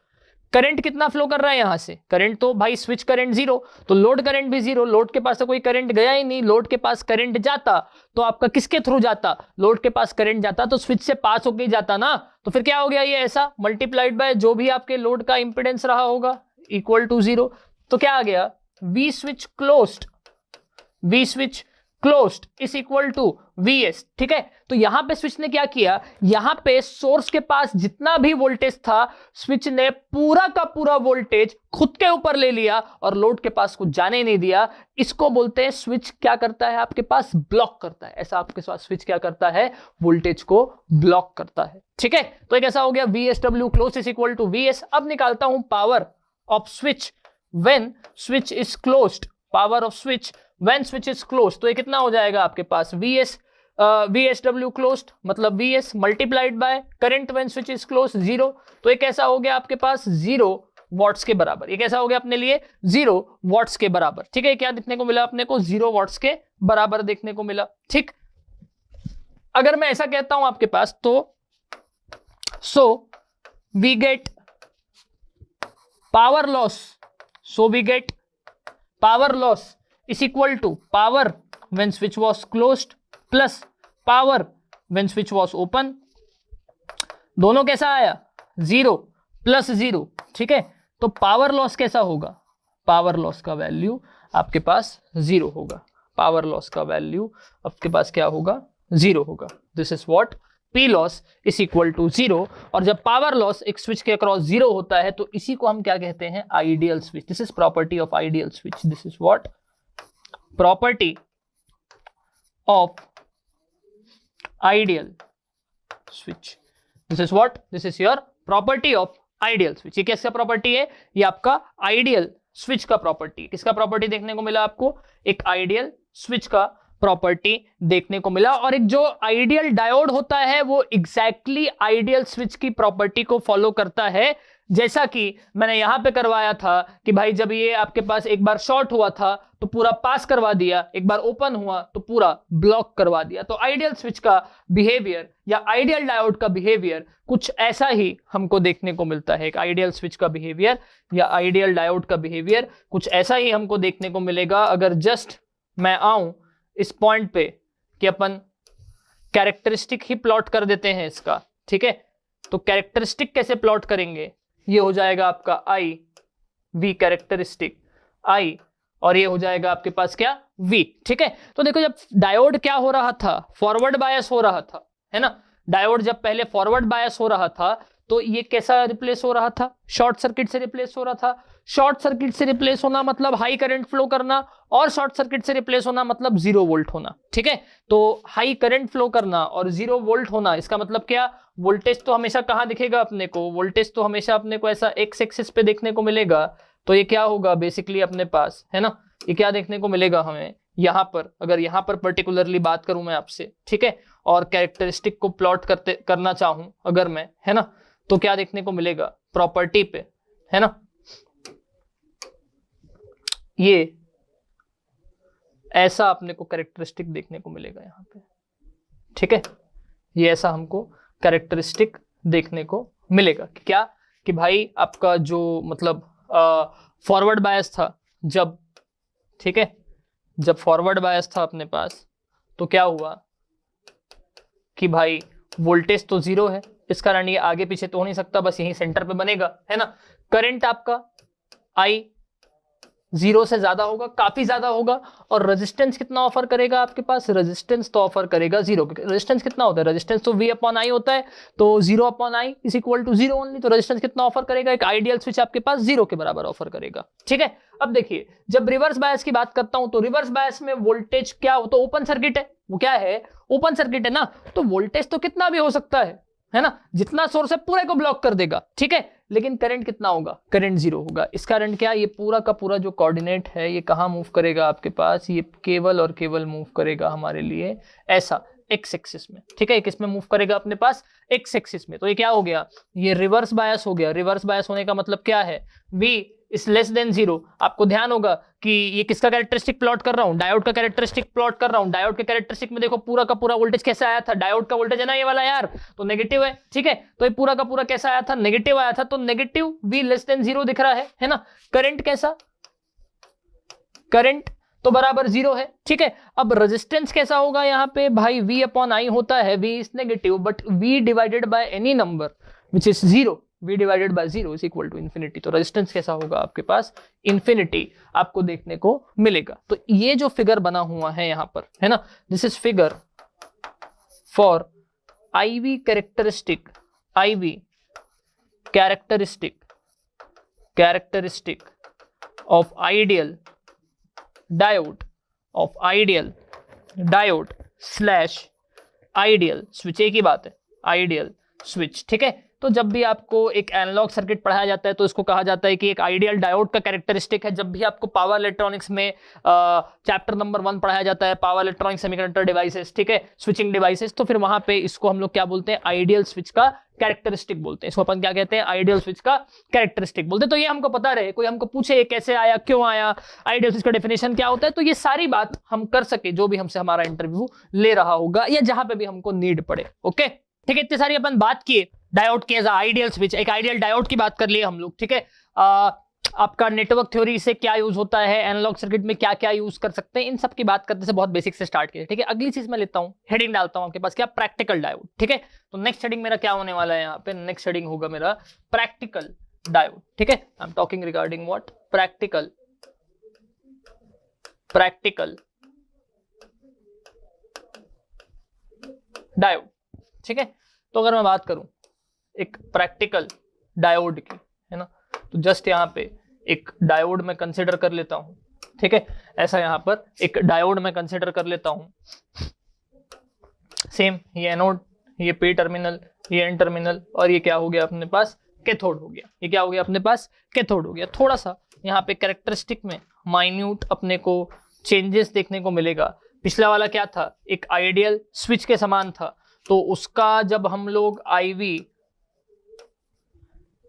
करंट कितना फ्लो कर रहा है यहां से? करंट तो भाई स्विच करंट 0, तो लोड करंट भी 0। लोड के पास तो कोई करंट गया ही नहीं। लोड के पास करंट जाता तो आपका किसके थ्रू जाता? लोड के पास करंट जाता तो स्विच से पास होकर जाता ना। तो फिर क्या हो गया? ये ऐसा मल्टीप्लाइड बाय जो भी आपके लोड का इंपेडेंस रहा होगा इक्वल टू 0। तो क्या आ गया? V switch closed, V switch closed is equal to VS, ठीक है। तो यहां पे स्विच ने क्या किया? यहां पे सोर्स के पास जितना भी वोल्टेज था, स्विच ने पूरा का पूरा वोल्टेज खुद के ऊपर ले लिया और लोड के पास कुछ जाने नहीं दिया। इसको बोलते हैं स्विच क्या करता है आपके पास? ब्लॉक करता है। ऐसा आपके पास स्विच क्या करता है? वोल्टेज को ब्लॉक करता है, ठीक है। तो एक ऐसा हो गया VSW close is equal to VS। अब निकालता हूं power of switch when switch is closed, power of switch when switch is closed. तो ये कितना हो जाएगा आपके पास? VSW क्लोज्ड मतलब VS multiplied by current when switch is closed 0। तो ये कैसा हो गया आपके पास? 0 वॉट्स के बराबर। ये कैसा हो गया अपने लिए? 0 वॉट्स के बराबर, ठीक है। क्या देखने को मिला अपने को? 0 वॉट्स के बराबर देखने को मिला, ठीक। अगर मैं ऐसा कहता हूं आपके पास, तो so we get power loss, so we get power loss is equal to power when switch was closed plus power when switch was open। दोनों कैसा आया? 0 प्लस 0, ठीक है। तो पावर लॉस कैसा होगा? पावर लॉस का वैल्यू आपके पास 0 होगा। पावर लॉस का वैल्यू आपके पास क्या होगा? 0 होगा। This is what P loss is equal to 0। और जब पावर लॉस एक स्विच के अक्रॉस 0 होता है तो इसी को हम क्या कहते हैं? Ideal switch. This is property of ideal switch. This is what? Property of ideal switch. This is what? This is your property of ideal switch. ये किसका प्रॉपर्टी है? ये आपका आइडियल स्विच का प्रॉपर्टी. किसका प्रॉपर्टी देखने को मिला आपको? एक आइडियल स्विच का प्रॉपर्टी देखने को मिला. और एक जो आइडियल डायोड होता है वो एग्जैक्टली आइडियल स्विच की प्रॉपर्टी को फॉलो करता है. जैसा कि मैंने यहां पे करवाया था कि भाई जब ये आपके पास एक बार शॉर्ट हुआ था तो पूरा पास करवा दिया, एक बार ओपन हुआ तो पूरा ब्लॉक करवा दिया. तो आइडियल स्विच का बिहेवियर या आइडियल डायोड का बिहेवियर कुछ ऐसा ही हमको देखने को मिलता है. एक आइडियल स्विच का बिहेवियर या आइडियल डायोड का बिहेवियर कुछ ऐसा ही हमको देखने को मिलेगा. अगर जस्ट मैं आऊं इस पॉइंट पे कि अपन कैरेक्टरिस्टिक ही प्लॉट कर देते हैं इसका, ठीक है. तो कैरेक्टरिस्टिक कैसे प्लॉट करेंगे? ये हो जाएगा आपका आई वी कैरेक्टरिस्टिक आई, और ये हो जाएगा आपके पास क्या? वी. ठीक है. तो देखो जब डायोड क्या हो रहा था? फॉरवर्ड बायस हो रहा था, है ना. डायोड जब पहले फॉरवर्ड बायस हो रहा था तो ये कैसा रिप्लेस हो रहा था? शॉर्ट सर्किट से रिप्लेस हो रहा था. शॉर्ट सर्किट से रिप्लेस होना मतलब हाई करंट फ्लो करना, और शॉर्ट सर्किट से रिप्लेस होना मतलब 0 वोल्ट होना. ठीक है. तो हाई करंट फ्लो करना और 0 वोल्ट होना, इसका मतलब क्या? वोल्टेज तो हमेशा कहां दिखेगा अपने को? वोल्टेज तो हमेशा अपने को ऐसा एक्स एक्सिस पे देखने को मिलेगा. तो ये क्या होगा बेसिकली अपने पास, है ना. ये क्या देखने को मिलेगा हमें यहां पर? अगर यहां पर पर्टिकुलरली बात करूं मैं आपसे, ठीक है, और कैरेक्टरिस्टिक को प्लॉट करना चाहूं अगर मैं, है ना, तो क्या देखने को मिलेगा प्रॉपर्टी पे, है ना. ये ऐसा अपने को कैरेक्टरिस्टिक देखने को मिलेगा यहां पे. ठीक है. ये ऐसा हमको कैरेक्टरिस्टिक देखने को मिलेगा कि क्या? कि भाई आपका जो मतलब फॉरवर्ड बायस था जब, ठीक है, जब फॉरवर्ड बायस था अपने पास तो क्या हुआ कि भाई वोल्टेज तो 0 है, इस कारण ये आगे पीछे तो हो नहीं सकता, बस यहीं सेंटर पे बनेगा, है ना. करंट आपका आई 0 से ज्यादा होगा, काफी ज्यादा होगा. और रेजिस्टेंस कितना ऑफर करेगा आपके पास? रेजिस्टेंस तो ऑफर करेगा 0. रेजिस्टेंस कितना होता है? रेजिस्टेंस तो V अपॉन आई होता है. तो 0 upon I is equal to 0 only. तो रेजिस्टेंस कितना ऑफर करेगा? एक आइडियल स्विच आपके पास 0 के बराबर ऑफर करेगा. ठीक है. अब देखिए जब रिवर्स बायस की बात करता हूं तो रिवर्स बायस में वोल्टेज क्या हो? तो ओपन सर्किट है. वो क्या है? ओपन सर्किट है ना. तो वोल्टेज तो कितना भी हो सकता है ना. जितना सोर्स है पूरे को ब्लॉक कर देगा. ठीक है. लेकिन करंट कितना होगा? करंट 0 होगा. इस कारण क्या? ये पूरा का पूरा जो कोऑर्डिनेट है ये कहां मूव करेगा आपके पास? ये केवल और केवल मूव करेगा हमारे लिए ऐसा एक्स एक्सिस में. ठीक है. किस में मूव करेगा अपने पास? एक्स एक्सिस में. तो ये क्या हो गया? ये रिवर्स बायस हो गया. रिवर्स बायस होने का मतलब क्या है? V is less than 0. आपको ध्यान होगा कि ये किसका कैरेक्टरिस्टिक प्लॉट कर रहा हूं? डायोड का कैरेक्टरिस्टिक प्लॉट कर रहा हूं. डायोड के कैरेक्टरिस्टिक में देखो पूरा का पूरा वोल्टेज कैसे आया था? डायोड का वोल्टेज है ना ये वाला यार, तो नेगेटिव है. ठीक है. तो ये पूरा का पूरा कैसा आया था? नेगेटिव आया था. तो नेगेटिव V लेस देन 0 दिख रहा है ना. करंट कैसा? करंट तो बराबर 0 है. ठीक है. अब रेजिस्टेंस कैसा होगा यहाँ पे? भाई V अपॉन आई होता है. V is negative but V divided by any number which is 0. V divided by 0 is equal to infinity. तो रेजिस्टेंस कैसा होगा आपके पास? इन्फिनिटी आपको देखने को मिलेगा. तो ये जो फिगर बना हुआ है यहाँ पर, है ना, this is figure for IV characteristic, IV characteristic of ideal diode slash ideal switch. एक ही बात है, आइडियल स्विच. ठीक है. तो जब भी आपको एक एनालॉग सर्किट पढ़ाया जाता है तो इसको कहा जाता है कि एक आइडियल डायोड का कैरेक्टरिस्टिक है. जब भी आपको पावर इलेक्ट्रॉनिक्स में चैप्टर नंबर 1 पढ़ाया जाता है, पावर इलेक्ट्रॉनिक्स सेमीकंडक्टर डिवाइसेस, ठीक है, स्विचिंग डिवाइसेस, तो फिर वहां पे इसको हम लोग क्या बोलते हैं? आइडियल स्विच का कैरेक्टरिस्टिक बोलते हैं. इसको अपन क्या कहते हैं? आइडियल स्विच का कैरेक्टरिस्टिक बोलते हैं. तो ये हमको पता रहे, कोई हमको पूछे ये कैसे आया, क्यों आया, आइडियल स्विच का डेफिनेशन क्या होता है, तो ये सारी बात हम कर सके जो भी हमसे हमारा इंटरव्यू ले रहा होगा या जहां पे भी हमको नीड पड़े. ओके. ठीक है. इतनी सारी अपन बात किए डायोड के एज आइडियल स्विच, एक आइडियल डायोड की बात कर लिए हम लोग. ठीक है. आपका नेटवर्क थ्योरी से क्या यूज होता है, एनालॉग सर्किट में क्या क्या यूज कर सकते हैं, इन सब की बात करने से बहुत बेसिक से स्टार्ट किया. ठीक है. अगली चीज मैं लेता हूं, हेडिंग डालता हूं आपके पास, क्या? Practical diode. ठीक है. तो नेक्स्ट हेडिंग मेरा क्या होने वाला है यहाँ पे? नेक्स्ट हेडिंग होगा मेरा प्रैक्टिकल डायोड. ठीक है. I am talking regarding what? Practical diode. ठीक है. तो अगर मैं बात करूं एक प्रैक्टिकल डायोड की, है ना, तो जस्ट यहाँ पे एक डायोड में कंसिडर कर लेता हूं. ठीक है. ऐसा यहाँ पर एक डायोड में कंसिडर कर लेता हूं. सेम, ये एनोड, ये पी टर्मिनल, ये एन टर्मिनल, और ये क्या हो गया अपने पास, कैथोड हो गया। ये क्या हो गया अपने पास, कैथोड हो गया। थोड़ा सा यहाँ पे कैरेक्टरिस्टिक में माइन्यूट अपने को चेंजेस देखने को मिलेगा। पिछला वाला क्या था, एक आइडियल स्विच के समान था, तो उसका जब हम लोग आईवी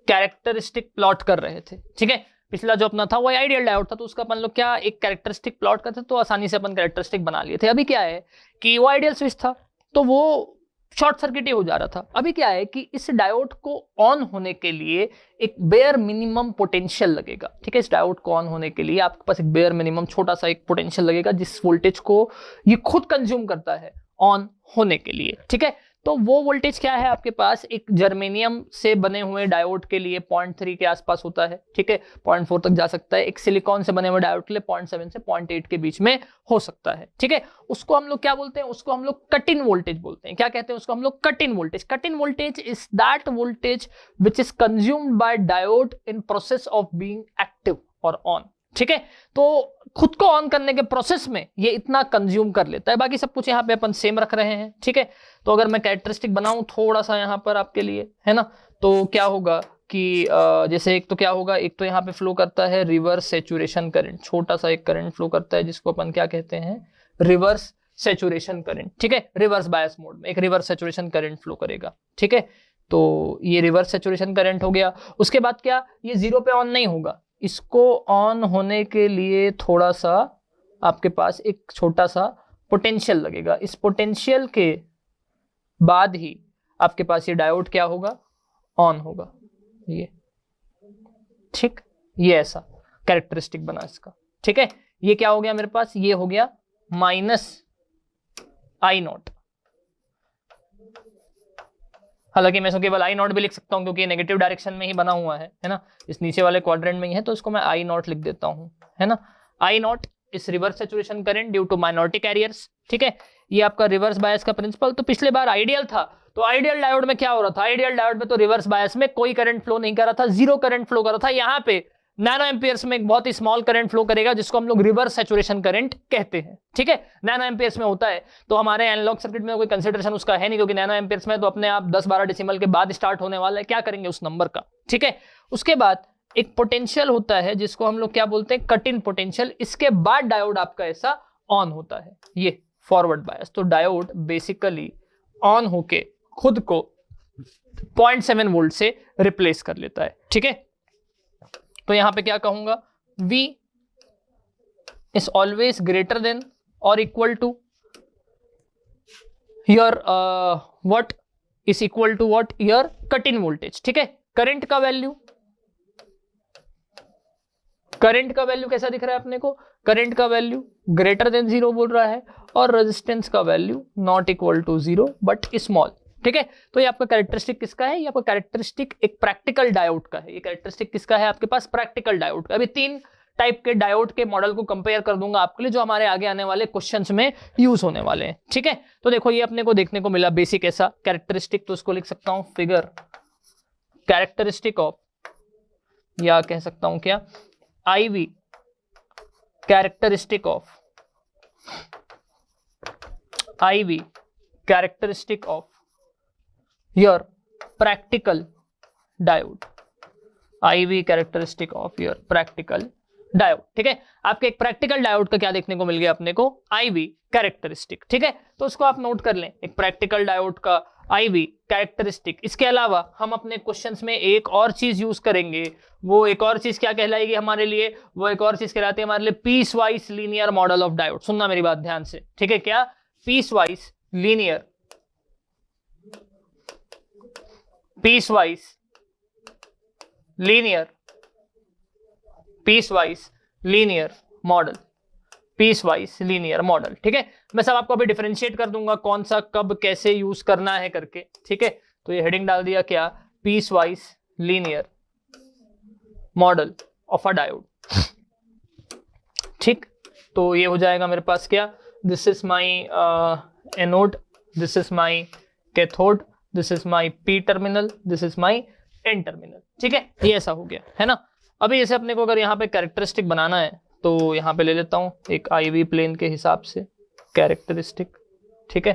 कैरेक्टरिस्टिक प्लॉट कर रहे थे, ठीक है, पिछला जो अपना था वो आइडियल डायोड था, तो उसका अपन लोग क्या एक कैरेक्टरिस्टिक प्लॉट करते तो आसानी से अपन कैरेक्टरिस्टिक बना लिए थे। अभी क्या है कि वो आइडियल स्विच था तो वो शॉर्ट सर्किट ही हो जा रहा था। अभी क्या है कि इस डायोड को ऑन होने के लिए एक बेयर मिनिमम पोटेंशियल लगेगा, ठीक है। इस डायोड को ऑन होने के लिए आपके पास एक बेयर मिनिमम छोटा सा एक पोटेंशियल लगेगा जिस वोल्टेज को ये खुद कंज्यूम करता है ऑन होने के लिए, ठीक है। तो वो वोल्टेज क्या है आपके पास, एक जर्मेनियम से बने हुए डायोड के लिए 0.3 के आसपास होता है, ठीक है, 0.4 तक जा सकता है। एक सिलिकॉन से बने हुए डायोड के लिए 0.7 से 0.8 के बीच में हो सकता है, ठीक है। उसको हम लोग क्या बोलते हैं, उसको हम लोग कट इन वोल्टेज बोलते हैं। क्या कहते हैं उसको हम लोग, cut in voltage. Cut in voltage is that voltage which is consumed by diode in process of being active और ऑन, ठीक है। तो खुद को ऑन करने के प्रोसेस में ये इतना कंज्यूम कर लेता है। बाकी सब कुछ यहाँ पे अपन सेम रख रहे हैं, ठीक है। तो अगर मैं कैरेक्टरिस्टिक बनाऊं थोड़ा सा यहाँ पर आपके लिए, है ना, तो क्या होगा कि जैसे एक तो क्या होगा, एक तो यहाँ पे फ्लो करता है रिवर्स सैचुरेशन करंट, छोटा सा एक करंट फ्लो करता है जिसको अपन क्या कहते हैं, रिवर्स सैचुरेशन करंट, ठीक है। रिवर्स बायस मोड में एक रिवर्स सैचुरेशन करंट फ्लो करेगा, ठीक है। तो ये रिवर्स सैचुरेशन करंट हो गया। उसके बाद क्या, ये जीरो पे ऑन नहीं होगा, इसको ऑन होने के लिए थोड़ा सा आपके पास एक छोटा सा पोटेंशियल लगेगा। इस पोटेंशियल के बाद ही आपके पास ये डायोड क्या होगा, ऑन होगा, ये, ठीक। ये ऐसा कैरेक्टरिस्टिक बना इसका, ठीक है। ये क्या हो गया मेरे पास, ये हो गया -I0। हालांकि मैं इसको केवल I0 भी लिख सकता हूं क्योंकि नेगेटिव डायरेक्शन में ही बना हुआ है ना, इस नीचे वाले क्वाड्रेंट में ही है, तो इसको मैं I0 लिख देता हूं, है ना। I0 is reverse saturation current due to minority carriers, ठीक है। ये आपका रिवर्स बायस का प्रिंसिपल। तो पिछले बार आइडियल था, तो आइडियल डायोड में क्या हो रहा था, आइडियल डायोड में तो रिवर्स बायस में कोई करंट फ्लो नहीं कर रहा था, जीरो करंट फ्लो कर रहा था। यहाँ पे नैनो एम्पियर्स में एक बहुत ही स्मॉल करंट फ्लो करेगा जिसको हम लोग रिवर्स सैचुरेशन करंट कहते हैं, ठीक है। नैनो एम्पियर्स में होता है, तो हमारे एनालॉग सर्किट में कोई कंसिडरेशन उसका है नहीं क्योंकि नैनो एम्पियर्स में तो अपने आप 10-12 डेसिमल के बाद स्टार्ट होने वाला है, क्या करेंगे उस नंबर का, ठीक है। उसके बाद एक पोटेंशियल होता है जिसको हम लोग क्या बोलते हैं, कट इन पोटेंशियल। इसके बाद डायोड आपका ऐसा ऑन होता है, ये फॉरवर्ड बायस। तो डायोड बेसिकली ऑन होके खुद को 0.7 वोल्ट से रिप्लेस कर लेता है, ठीक है। तो यहां पे क्या कहूंगा, V is always greater than और equal to your what is equal to what, your cut in voltage, ठीक है। करंट का वैल्यू, करंट का वैल्यू कैसा दिख रहा है अपने को, करंट का वैल्यू ग्रेटर देन 0 बोल रहा है, और रेजिस्टेंस का value not equal to 0 but small, ठीक है। तो ये आपका कैरेक्टरिस्टिक किसका है, ये आपका कैरेक्टरिस्टिक एक प्रैक्टिकल डायोड का है। ये कैरेक्टरिस्टिक किसका है आपके पास, प्रैक्टिकल डायोड का। अभी 3 टाइप के डायोड के मॉडल को कंपेयर कर दूंगा आपके लिए जो हमारे आगे आने वाले क्वेश्चंस में यूज होने वाले हैं, ठीक है। तो देखो ये अपने को देखने को मिला बेसिक ऐसा कैरेक्टरिस्टिक, तो उसको लिख सकता हूं फिगर कैरेक्टरिस्टिक ऑफ, या कह सकता हूं क्या, IV characteristic of, IV characteristic of your practical diode, IV characteristic of your practical diode, ठीक है। आपके एक प्रैक्टिकल डायोड का क्या देखने को मिल गया अपने को, IV कैरेक्टरिस्टिक, ठीक है। तो उसको आप नोट कर लें, एक प्रैक्टिकल डायोड का IV कैरेक्टरिस्टिक। इसके अलावा हम अपने क्वेश्चंस में एक और चीज यूज करेंगे, वो एक और चीज क्या कहलाएगी हमारे लिए, वो एक और चीज कहलाती है हमारे लिए piecewise linear model of diode. सुनना मेरी बात ध्यान से, ठीक है। क्या, piecewise linear, piecewise linear, piecewise linear model, piecewise linear model, ठीक है। मैं सब आपको अभी डिफरेंशिएट कर दूंगा कौन सा कब कैसे यूज करना है करके, ठीक है। तो ये हेडिंग डाल दिया क्या, piecewise linear model of a diode, ठीक। तो ये हो जाएगा मेरे पास क्या, this is my anode, this is my cathode, this is my P terminal, this is my N terminal, ठीक है। ये ऐसा हो गया, है ना। अभी जैसे अपने को अगर यहाँ पे कैरेक्टरिस्टिक बनाना है तो यहाँ पे ले लेता हूँ एक IV प्लेन के हिसाब से कैरेक्टरिस्टिक, ठीक है।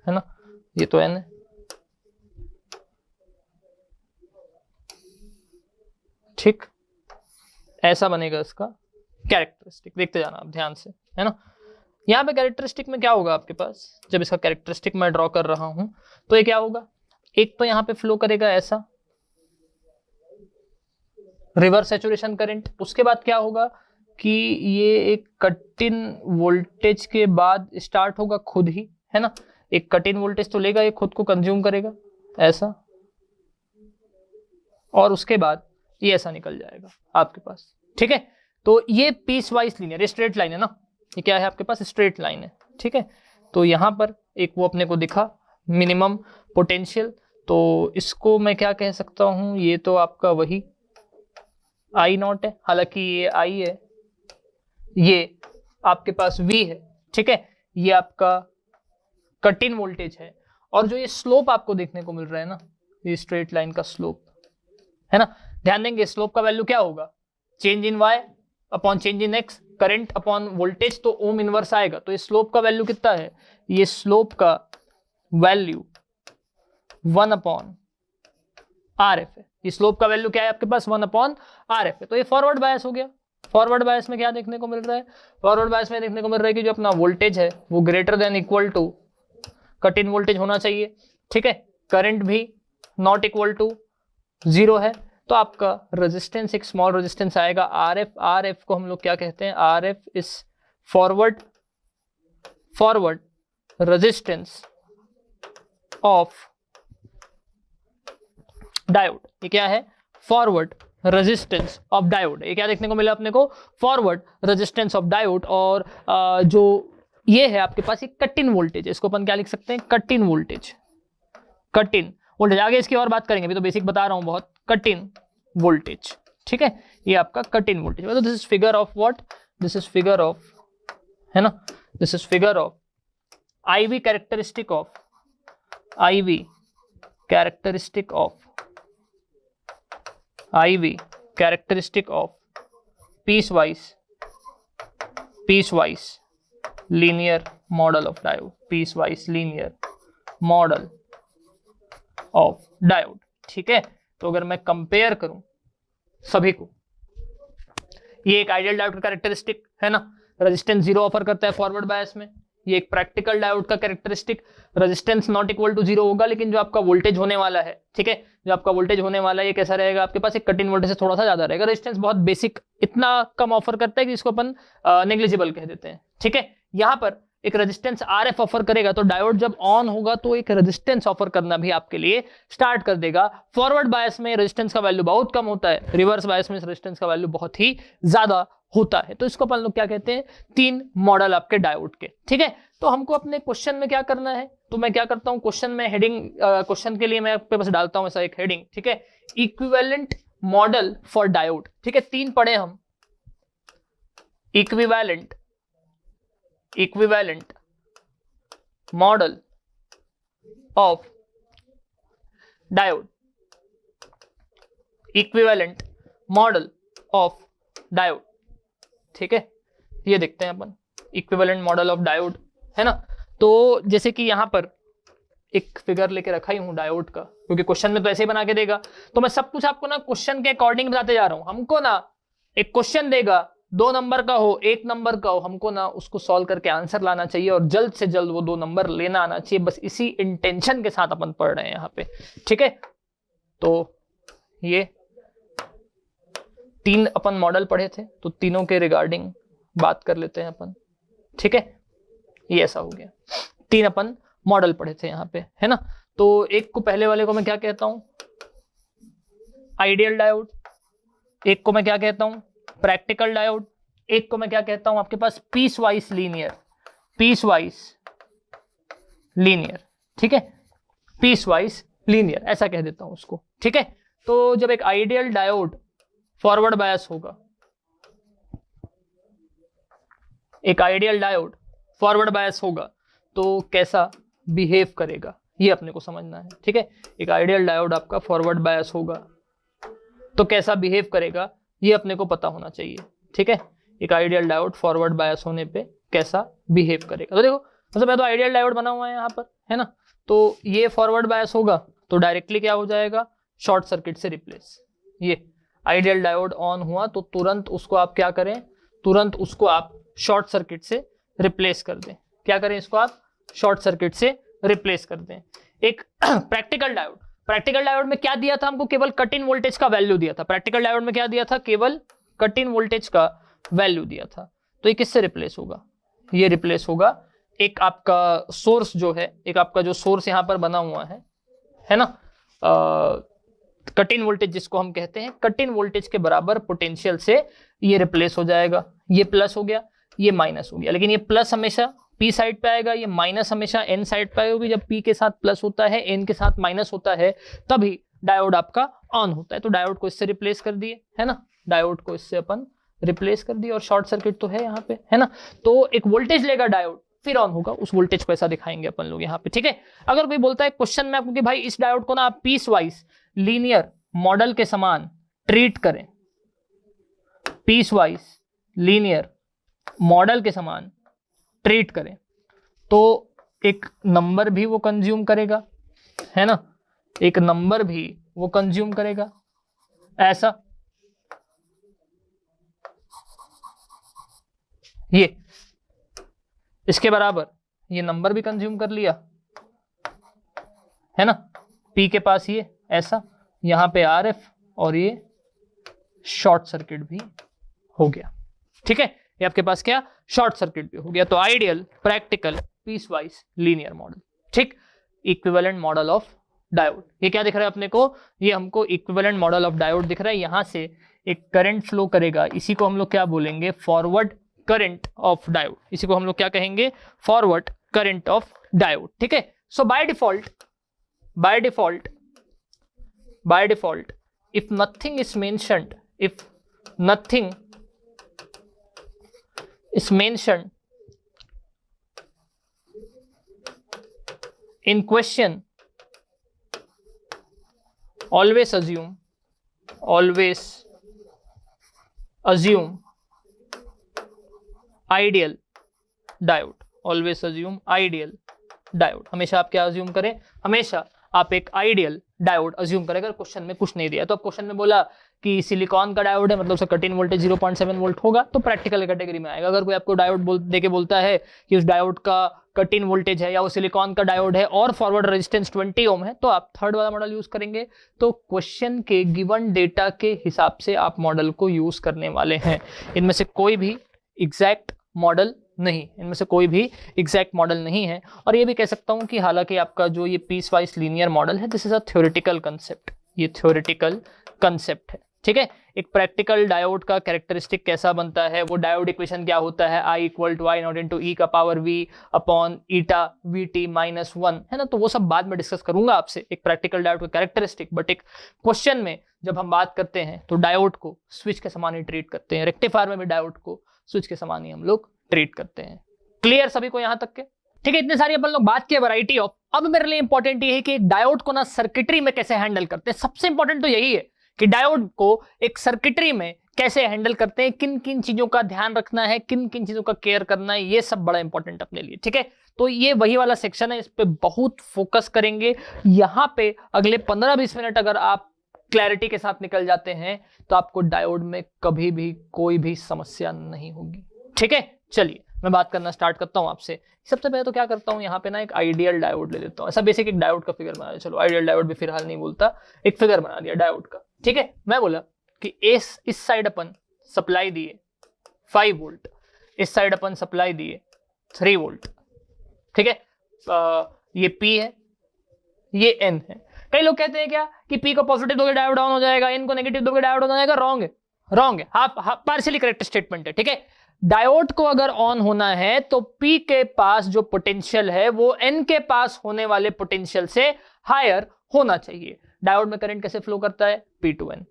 है ना, ये तो n है, ठीक, ऐसा बनेगा इसका कैरेक्टरिस्टिक। देखते जाना आप ध्यान से, है ना। यहाँ पे कैरेक्टरिस्टिक में क्या होगा आपके पास, जब इसका कैरेक्टरिस्टिक मैं ड्रॉ कर रहा हूं तो ये क्या होगा, एक तो यहाँ पे फ्लो करेगा ऐसा रिवर्स सैचुरेशन करंट, उसके बाद क्या होगा कि ये एक कट इन वोल्टेज के बाद स्टार्ट होगा खुद ही, है ना, एक कट इन वोल्टेज तो लेगा, ये खुद को कंज्यूम करेगा ऐसा, और उसके बाद ये ऐसा निकल जाएगा आपके पास, ठीक है। तो ये पीस वाइज लीनियर, ये स्ट्रेट लाइन है ना, ये क्या है आपके पास, स्ट्रेट लाइन है, ठीक है। तो यहां पर एक वो अपने को दिखा मिनिमम पोटेंशियल, तो इसको मैं क्या कह सकता हूं, ये तो आपका वही आई नॉट है, हालांकि ये आई है, ये आपके पास वी है, ठीक है, ये आपका कट इन वोल्टेज है, और जो ये स्लोप आपको देखने को मिल रहा है ना, ये स्ट्रेट लाइन का स्लोप है ना, ध्यान देंगे स्लोप का वैल्यू क्या होगा, change in Y upon change in X, current upon voltage, तो ओम इनवर्स आएगा, तो ये स्लोप का वैल्यू कितना है, ये स्लोप का वैल्यू 1 अपॉन आर एफ है, ये स्लोप का वैल्यू क्या है आपके पास 1 अपॉन आर एफ है। तो ये फॉरवर्ड बायस हो गया। फॉरवर्ड बायस में क्या देखने को मिल रहा है, फॉरवर्ड बायस में देखने को मिल रहा है कि जो अपना वोल्टेज है वो greater than equal to cut in voltage होना चाहिए, ठीक है, करंट भी नॉट इक्वल टू 0 है, तो आपका रेजिस्टेंस एक स्मॉल रेजिस्टेंस आएगा आर एफ, आर एफ को हम लोग क्या कहते हैं, R F is forward resistance of diode, ये क्या है, फॉरवर्ड रेजिस्टेंस ऑफ डायोड, ये क्या देखने को मिला अपने को, फॉरवर्ड रेजिस्टेंस ऑफ डायोड, और जो ये है आपके पास एक कट इन वोल्टेज, इसको अपन क्या लिख सकते हैं, cut in voltage, cut in voltage, आगे इसकी और बात करेंगे, अभी तो बेसिक बता रहा हूं बहुत, कट इन वोल्टेज, ठीक है, ये आपका कट इन वोल्टेज, तो this is figure of what, this is figure of, है ना, this is figure of IV characteristic of, IV characteristic of, IV characteristic of piecewise linear model of diode, piecewise linear model of diode, ठीक है। तो अगर मैं compare करूं सभी को, ये एक आइडियल डायोड का कैरेक्टरिस्टिक है ना, रेजिस्टेंस 0 ऑफर करता है फॉरवर्ड बायस में, ये एक प्रैक्टिकल डायोड का characteristic, resistance not equal to 0 होगा, लेकिन जो आपका वोल्टेज होने वाला है, ठीक है, जो आपका वोल्टेज होने वाला है ये कैसा रहेगा आपके पास, एक कट इन वोल्टेज से थोड़ा सा ज्यादा रहेगा, रेजिस्टेंस बहुत बेसिक इतना कम ऑफर करता है कि इसको अपन नेग्लिजिबल कह देते हैं, ठीक है। यहां पर एक रेजिस्टेंस RF ऑफर करेगा, तो डायोड जब ऑन होगा तो एक रेजिस्टेंस ऑफर करना भी आपके लिए स्टार्ट कर देगा। फॉरवर्ड बायस में रेजिस्टेंस का वैल्यू बहुत कम होता है, रिवर्स बायस में रेजिस्टेंस का वैल्यू बहुत ही ज्यादा होता है। तो इसको अपन लोग क्या कहते हैं, 3 मॉडल आपके डायोड के, ठीक है। तो हमको अपने क्वेश्चन में क्या करना है, तो मैं क्या करता हूं, क्वेश्चन में हेडिंग, क्वेश्चन के लिए मैं आपके पास डालता हूं ऐसा एक हेडिंग, ठीक है, इक्विवेलेंट मॉडल फॉर डायोड, ठीक है, 3 पढ़े हम, equivalent model of diode, equivalent model of diode, ठीक है। ये देखते हैं अपन इक्विवेलेंट मॉडल ऑफ डायोड, है ना। तो जैसे कि यहां पर एक फिगर लेके रखा ही हूं डायोड का, क्योंकि क्वेश्चन में तो ऐसे ही बना के देगा, तो मैं सब कुछ आपको ना क्वेश्चन के अकॉर्डिंग बताते जा रहा हूं। हमको ना एक क्वेश्चन देगा 2 नंबर का हो 1 नंबर का हो, हमको ना उसको सॉल्व करके आंसर लाना चाहिए और जल्द से जल्द वो 2 नंबर लेना आना चाहिए, बस इसी इंटेंशन के साथ अपन पढ़ रहे हैं यहाँ पे, ठीक है। तो ये 3 अपन मॉडल पढ़े थे, तो तीनों के रिगार्डिंग बात कर लेते हैं अपन, ठीक है। ये ऐसा हो गया, 3 अपन मॉडल पढ़े थे यहाँ पे, है ना। तो एक को, पहले वाले को मैं क्या कहता हूं, आइडियल डायोड, एक को मैं क्या कहता हूं, प्रैक्टिकल डायोड, एक को मैं क्या कहता हूं आपके पास, पीसवाइज लीनियर, ठीक है, पीसवाइज लीनियर ऐसा कह देता हूं उसको, ठीक है। तो जब एक आइडियल डायोड फॉरवर्ड बायस होगा, एक आइडियल डायोड फॉरवर्ड बायस होगा तो कैसा बिहेव करेगा, ये अपने को समझना है, ठीक है। एक आइडियल डायोड आपका फॉरवर्ड बायस होगा तो कैसा बिहेव करेगा, ये अपने को पता होना चाहिए, ठीक है। एक आइडियल डायोड फॉरवर्ड बायस होने पे कैसा बिहेव करेगा, तो देखो मतलब मैं तो आइडियल डायोड बना हुआ है यहाँ पर, है ना, तो ये फॉरवर्ड बायस होगा तो डायरेक्टली क्या हो जाएगा, शॉर्ट सर्किट से रिप्लेस। ये आइडियल डायोड ऑन हुआ तो तुरंत उसको आप क्या करें, तुरंत उसको आप शॉर्ट सर्किट से रिप्लेस कर दें। क्या करें, इसको आप शॉर्ट सर्किट से रिप्लेस कर दें। एक प्रैक्टिकल डायोड, प्रैक्टिकल डायोड में क्या दिया था हमको, केवल कट इन वोल्टेज का वैल्यू दिया था। प्रैक्टिकल डायोड में क्या दिया था, केवल कट इन वोल्टेज का वैल्यू दिया था। तो ये किससे रिप्लेस होगा, ये रिप्लेस होगा एक आपका सोर्स जो है, एक आपका जो सोर्स यहां पर बना हुआ है ना, कट इन वोल्टेज जिसको हम कहते हैं, कट इन वोल्टेज के बराबर पोटेंशियल से ये रिप्लेस हो जाएगा। ये प्लस हो गया, ये माइनस हो गया, लेकिन ये प्लस हमेशा पी साइड पे आएगा, ये माइनस हमेशा एन साइड पे आएगी। जब पी के साथ प्लस होता है, एन के साथ माइनस होता है, तभी डायोड आपका ऑन होता है। तो डायोड को इससे रिप्लेस कर दिए, है ना, डायोड को इससे अपन रिप्लेस कर दिए, और शॉर्ट सर्किट तो है यहाँ पे, है ना। तो एक वोल्टेज लेगा डायोड, फिर ऑन होगा, उस वोल्टेज को ऐसा दिखाएंगे अपन लोग यहाँ पे, ठीक है। अगर कोई बोलता है क्वेश्चन में आपको कि भाई इस डायोड को ना आप पीस वाइज लीनियर मॉडल के समान ट्रीट करें, पीस वाइज लीनियर मॉडल के समान ट्रीट करें, तो एक नंबर भी वो कंज्यूम करेगा, है ना, एक नंबर भी वो कंज्यूम करेगा, ऐसा ये इसके बराबर ये नंबर भी कंज्यूम कर लिया, है ना, पी के पास ये ऐसा, यहां पे आरएफ, और ये शॉर्ट सर्किट भी हो गया, ठीक है। ये आपके पास क्या, शॉर्ट सर्किट भी हो गया। तो ideal, practical, piecewise linear model, ठीक। इक्विवेलेंट मॉडल ऑफ डायोड, ये क्या दिख रहा है अपने को, ये हमको इक्विवेलेंट मॉडल ऑफ डायोड दिख रहा है। यहां से एक करंट फ्लो करेगा, इसी को हम लोग क्या बोलेंगे, फॉरवर्ड करंट ऑफ डायोड। इसी को हम लोग क्या कहेंगे, फॉरवर्ड करंट ऑफ डायोड, ठीक है। So by default if nothing is mentioned in question, always assume ideal diode, always assume ideal diode. हमेशा आप क्या अज्यूम करें, हमेशा आप एक आइडियल डायोड अज्यूम करें। अगर क्वेश्चन में कुछ नहीं दिया, तो अब क्वेश्चन में बोला कि सिलिकॉन का डायोड है, मतलब उसका कट इन वोल्टेज 0.7 वोल्ट होगा, तो प्रैक्टिकल कैटेगरी में आएगा। अगर कोई आपको डायोड देके बोलता है कि उस डायोड का कट इन वोल्टेज है या वो सिलिकॉन का डायोड है और फॉरवर्ड रेजिस्टेंस 20 ओम है, तो आप थर्ड वाला मॉडल यूज करेंगे। तो क्वेश्चन के गिवन डेटा के हिसाब से आप मॉडल को यूज करने वाले हैं। इनमें से कोई भी एग्जैक्ट मॉडल नहीं है। और ये भी कह सकता हूं कि हालांकि आपका जो ये पीस वाइज लीनियर मॉडल है, this is a theoretical concept, ये थ्योरेटिकल कंसेप्ट है, ठीक है। एक प्रैक्टिकल डायोड का कैरेक्टरिस्टिक कैसा बनता है, वो डायोड इक्वेशन क्या होता है, I = I0 × e का पावर v अपॉन ईटा vt - 1, है ना। तो वो सब बाद में डिस्कस करूंगा आपसे, एक प्रैक्टिकल डायोड का कैरेक्टरिस्टिक। बट एक क्वेश्चन में जब हम बात करते हैं तो डायोड को स्विच के समान ही ट्रीट करते हैं, रेक्टिफायर में भी डायोड को स्विच के समान ही हम लोग ट्रीट करते हैं। क्लियर सभी को यहां तक के, ठीक है। इतने सारी अपन लोग बात किए वैरायटी ऑफ। अब मेरे लिए इंपॉर्टेंट ये है कि एक डायोड को ना सर्किटरी में कैसे हैंडल करते हैं। सबसे इंपॉर्टेंट तो यही है कि डायोड को एक सर्किटरी में कैसे हैंडल करते हैं, किन किन चीजों का ध्यान रखना है, किन किन चीजों का केयर करना है, ये सब बड़ा इंपॉर्टेंट अपने लिए, ठीक है। तो ये वही वाला सेक्शन है, इस पे बहुत फोकस करेंगे। यहां पे अगले 15-20 मिनट अगर आप क्लैरिटी के साथ निकल जाते हैं तो आपको डायोड में कभी भी कोई भी समस्या नहीं होगी, ठीक है। चलिए मैं बात करना स्टार्ट करता हूं आपसे। सबसे पहले तो क्या करता हूं, यहाँ पे ना एक आइडियल डायोड ले लेता हूं। ऐसा बेसिक एक डायोड का फिगर बना दिया, चलो आइडियल डायोड भी फिलहाल नहीं बोलता, एक फिगर बना दिया डायोड का, ठीक है। मैं बोला कि इस साइड अपन सप्लाई दिए 5 वोल्ट, इस साइड अपन सप्लाई दिए 3 वोल्ट, ठीक है। ये P है, ये N है। कई लोग कहते हैं क्या कि P को पॉजिटिव दोगे डायोड ऑन हो जाएगा, N को नेगेटिव दोगे डायोड ऑन हो जाएगा। रॉन्ग है, हाफ पार्शियली करेक्ट स्टेटमेंट है, ठीक है। डायोड को अगर ऑन होना है तो P के पास जो पोटेंशियल है वो N के पास होने वाले पोटेंशियल से हायर होना चाहिए। डायोड में करंट कैसे फ्लो करता है, P to N।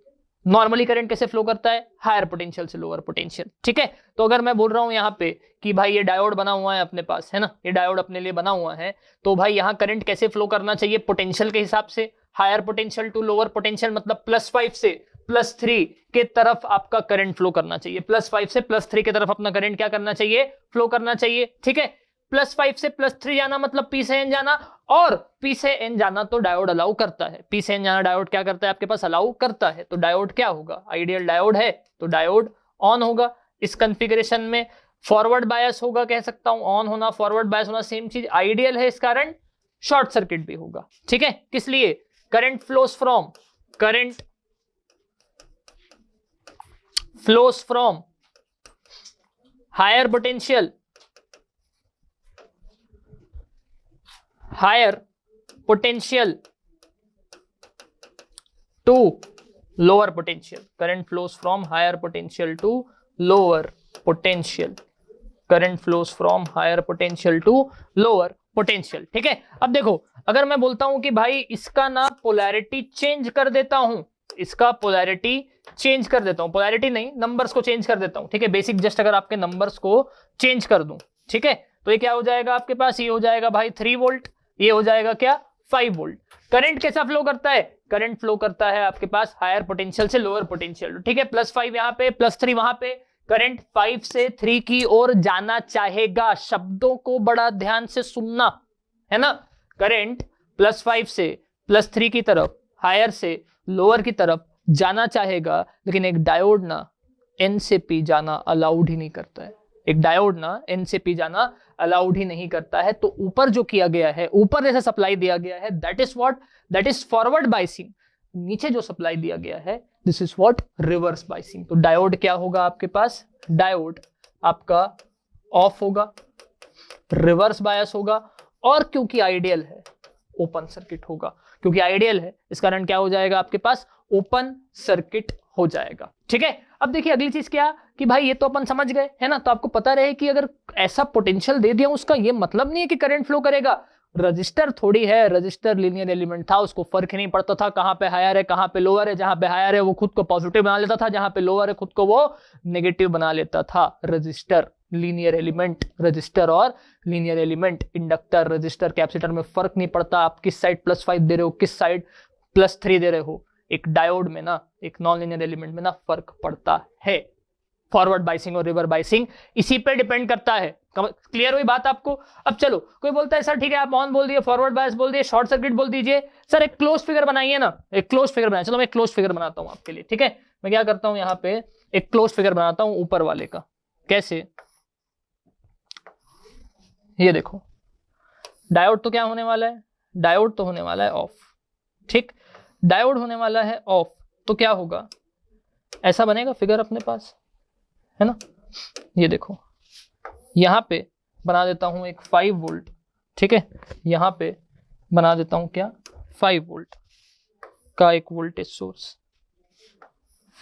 Normally current कैसे फ्लो करता है, हायर पोटेंशियल से लोअर पोटेंशियल, ठीक है। तो अगर मैं बोल रहा हूं यहाँ पे कि भाई ये डायोड बना हुआ है अपने पास, है ना, ये डायोड अपने लिए बना हुआ है, तो भाई यहाँ करंट कैसे फ्लो करना चाहिए, पोटेंशियल के हिसाब से। Higher potential to lower potential, मतलब +5 से +3 के तरफ आपका करंट फ्लो करना चाहिए, +5 से +3 के तरफ अपना करंट क्या करना चाहिए, फ्लो करना चाहिए, ठीक है। +5 से +3 जाना मतलब P से N जाना, और P से N जाना तो डायोड अलाउ करता है। P से N जाना डायोड क्या करता है आपके पास, अलाउ करता है। तो डायोड क्या होगा, आइडियल डायोड है तो डायोड ऑन होगा। इस कॉन्फ़िगरेशन में फॉरवर्ड बायस होगा, कह सकता हूं ऑन होना, फॉरवर्ड बायस होना सेम चीज, आइडियल है इस कारण शॉर्ट सर्किट भी होगा। ठीक है, किस लिए, current flows from higher potential to lower potential, current flows from higher potential to lower potential, current flows from higher potential to lower potential. ठीक है, अब देखो अगर मैं बोलता हूं कि भाई इसका ना पोलैरिटी चेंज कर देता हूं, इसका पोलैरिटी चेंज कर देता हूं, पोलैरिटी नहीं नंबर्स को चेंज कर देता हूं। ठीक है, बेसिक जस्ट अगर आपके नंबर्स को चेंज कर दूं, ठीक है, तो ये क्या हो जाएगा आपके पास, ये हो जाएगा भाई 3 वोल्ट, ये हो जाएगा क्या 5 वोल्ट। करंट कैसा फ्लो करता है, करंट फ्लो करता है आपके पास हायर पोटेंशियल से लोअर पोटेंशियल। ठीक है, +5 यहाँ पे +3 वहां पे, करंट 5 से 3 की ओर जाना चाहेगा। शब्दों को बड़ा ध्यान से सुनना है ना, करंट +5 से +3 की तरफ, हायर से लोअर की तरफ जाना चाहेगा, लेकिन एक डायोड ना N से P जाना अलाउड ही नहीं करता है। एक डायोड ना N से P जाना अलाउड ही नहीं करता है। तो ऊपर जो किया गया है, ऊपर जैसे सप्लाई दिया गया है, that is what, that is forward biasing. नीचे जो सप्लाई दिया गया है, this is what, reverse biasing. तो डायोड क्या होगा आपके पास, डायोड आपका ऑफ होगा, रिवर्स बायस होगा, और क्योंकि आइडियल है ओपन सर्किट होगा, क्योंकि आइडियल है इस कारण क्या हो जाएगा आपके पास, ओपन सर्किट हो जाएगा। ठीक है, अब देखिए अगली चीज क्या कि भाई ये तो अपन समझ गए है ना, तो आपको पता रहे कि अगर ऐसा पोटेंशियल दे दिया उसका ये मतलब नहीं है कि करंट फ्लो करेगा। रजिस्टर थोड़ी है, रजिस्टर लीनियर एलिमेंट था, उसको फर्क ही नहीं पड़ता था कहां पे हायर है कहां पे लोअर है। जहां पे हायर है वो खुद को पॉजिटिव बना लेता था, जहां पे लोअर है खुद को वो नेगेटिव बना लेता था। रजिस्टर, लीनियर एलिमेंट, रजिस्टर और linear element, inductor, register, capacitor में फर्क नहीं पड़ता आप किस साइड +5 दे रहे हो, किस साइड +3 दे रहे हो। एक डायोड में ना, एक नॉन लीनियर एलिमेंट में ना फर्क पड़ता है। फॉरवर्ड बाइसिंग और रिवर्स बाइसिंग इसी पे डिपेंड करता है। क्लियर हुई बात आपको। अब चलो कोई बोलता है सर ठीक है आप ऑन बोल दिए, फॉरवर्ड बायस बोल दिए, शॉर्ट सर्किट बोल दीजिए, सर एक क्लोज फिगर बनाइए ना, एक क्लोज फिगर बनाइए। चलो मैं क्लोज फिगर बनाता हूं आपके लिए। ठीक है, मैं क्या करता हूं, यहाँ पे एक क्लोज फिगर बनाता हूं ऊपर वाले का। कैसे, ये देखो डायोड तो क्या होने वाला है, डायोड तो होने वाला है ऑफ। ठीक, डायोड होने वाला है ऑफ, तो क्या होगा, ऐसा बनेगा फिगर अपने पास है ना। ये देखो यहां पे बना देता हूं एक 5 वोल्ट। ठीक है, यहां पे बना देता हूं क्या, 5 वोल्ट का एक वोल्टेज सोर्स,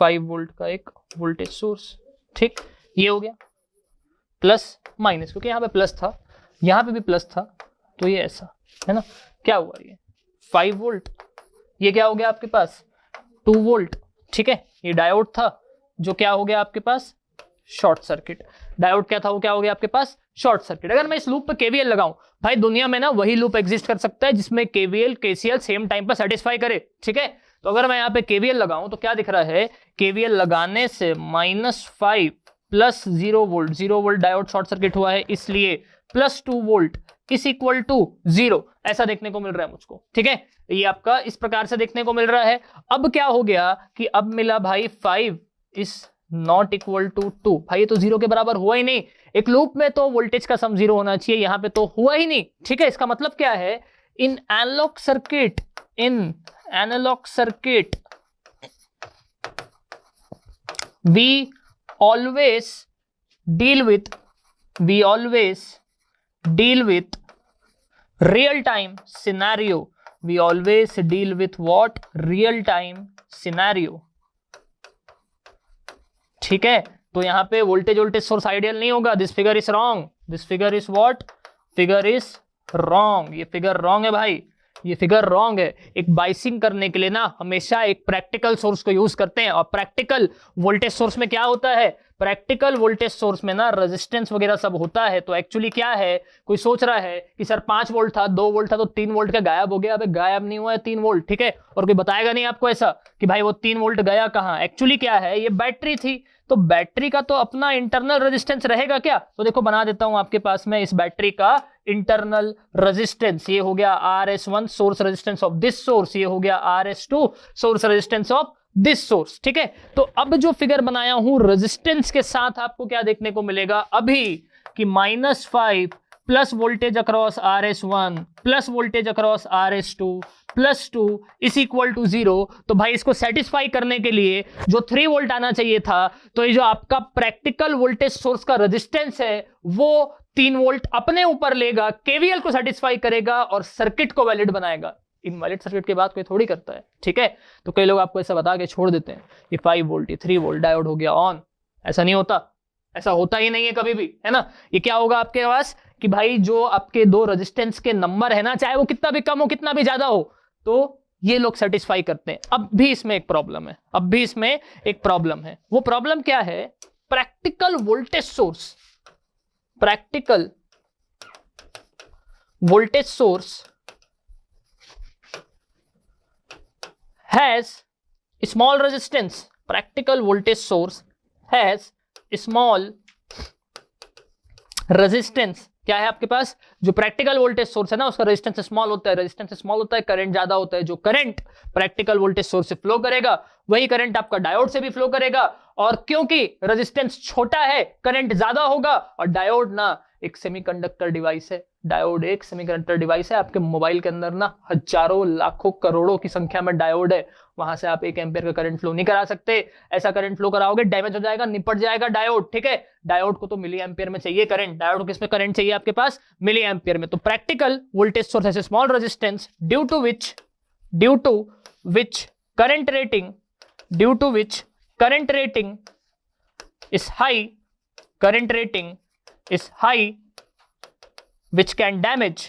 5 वोल्ट का एक वोल्टेज सोर्स। ठीक, ये हो गया प्लस माइनस, क्योंकि यहां पे प्लस था यहां पे भी प्लस था, तो ये ऐसा है ना। क्या हुआ, ये 5 वोल्ट, ये क्या हो गया आपके पास 2 वोल्ट। ठीक है, ये डायोड था जो क्या हो गया आपके पास, शॉर्ट सर्किट। डायोड क्या था, वो क्या हो गया आपके पास, शॉर्ट सर्किट। अगर मैं इस लूप पे केवीएल लगाऊं, भाई दुनिया में ना वही लूप एग्जिस्ट कर सकता है जिसमें केवीएल केसीएल सेम टाइम पर सेटिस्फाई करे। ठीक है, तो अगर मैं यहाँ पे केवीएल लगाऊं तो क्या दिख रहा है, केवीएल लगाने से -5 + 0 volt, 0 volt diode short circuit हुआ है, इसलिए +2 वोल्ट इज इक्वल टू 0, ऐसा देखने को मिल रहा है मुझको। ठीक है, ये आपका इस प्रकार से देखने को मिल रहा है। अब क्या हो गया कि अब मिला भाई 5 इज नॉट इक्वल टू 2, भाई ये तो 0 के बराबर हुआ ही नहीं। एक लूप में तो वोल्टेज का सम 0 होना चाहिए, यहां पे तो हुआ ही नहीं। ठीक है, इसका मतलब क्या है, in analog circuit, in analog circuit we always deal with real time scenario. We always deal with what, real time scenario. ठीक है, तो यहां पे वोल्टेज सोर्स आइडियल नहीं होगा। This figure is wrong, this figure is what, figure is wrong, ये figure wrong है भाई, ये फिगर रॉन्ग है। एक बाइसिंग करने के लिए ना हमेशा एक प्रैक्टिकल सोर्स को यूज करते हैं, और प्रैक्टिकल वोल्टेज सोर्स में क्या होता है, प्रैक्टिकल वोल्टेज सोर्स में ना रेजिस्टेंस वगैरह सब होता है। तो एक्चुअली क्या है, कोई सोच रहा है कि सर 5 वोल्ट था, 2 वोल्ट था, तो 3 वोल्ट का गायब हो गया। अबे गायब नहीं हुआ है 3 वोल्ट, ठीक है। और कोई बताएगा नहीं आपको ऐसा कि भाई वो 3 वोल्ट गया कहां। एक्चुअली क्या है, ये बैटरी थी, तो बैटरी का तो अपना इंटरनल रेजिस्टेंस रहेगा क्या। तो देखो बना देता हूं आपके पास में इस बैटरी का इंटरनल रेजिस्टेंस। ये हो गया RS1 source resistance of this source, ये हो गया RS2 source resistance of this source, ठीक है। तो अब जो फिगर बनाया हूं रेजिस्टेंस के साथ आपको क्या देखने को मिलेगा अभी कि -5 plus voltage across RS1 plus voltage across RS2 +2 is equal to 0। तो भाई इसको सेटिस्फाई करने के लिए जो 3 वोल्ट आना चाहिए था, तो ये जो आपका प्रैक्टिकल वोल्टेज सोर्स का रेजिस्टेंस है वो 3 वोल्ट अपने ऊपर लेगा, केवीएल को सेटिस्फाई करेगा और सर्किट को वैलिड बनाएगा। इनवैलिड सर्किट की बात कोई थोड़ी करता है, ठीक है। तो कई लोग आपको ऐसा बता के छोड़ देते हैं, ये 5 वोल्ट, ये 3 वोल्ट, डायोड हो गया ऑन। ऐसा नहीं होता, ऐसा होता ही नहीं है कभी भी, है ना। ये क्या होगा आपके पास कि भाई जो आपके दो रेजिस्टेंस के नंबर है ना, चाहे वो कितना भी कम हो कितना भी ज्यादा हो, तो ये लोग सेटिस्फाई करते हैं। अब भी इसमें एक प्रॉब्लम है, अब भी इसमें एक प्रॉब्लम है। वो प्रॉब्लम क्या है, practical voltage source, practical voltage source has small resistance, practical voltage source has small resistance। क्या है आपके पास, जो प्रैक्टिकल वोल्टेज सोर्स है ना उसका रेजिस्टेंस स्मॉल होता है, रेजिस्टेंस स्मॉल होता है, करंट ज्यादा होता है। जो करंट प्रैक्टिकल वोल्टेज सोर्स से फ्लो करेगा वही करंट आपका डायोड से भी फ्लो करेगा, और क्योंकि रेजिस्टेंस छोटा है करंट ज्यादा होगा। और डायोड ना एक सेमीकंडक्टर डिवाइस है, डायोड एक सेमीकंडक्टर डिवाइस है। आपके मोबाइल के अंदर ना हजारों लाखों करोड़ों की संख्या में डायोड है, वहां से आप 1 एम्पियर का करंट फ्लो नहीं करा सकते। ऐसा करंट फ्लो कराओगे डैमेज हो जाएगा, निपट जाएगा डायोड, ठीक है। डायोड को तो मिली एम्पियर में चाहिए करंट, डायोड को किसमें करंट चाहिए आपके पास, मिली एम्पियर में। तो practical voltage source has a small resistance due to which current rating is high, current rating is high, which can damage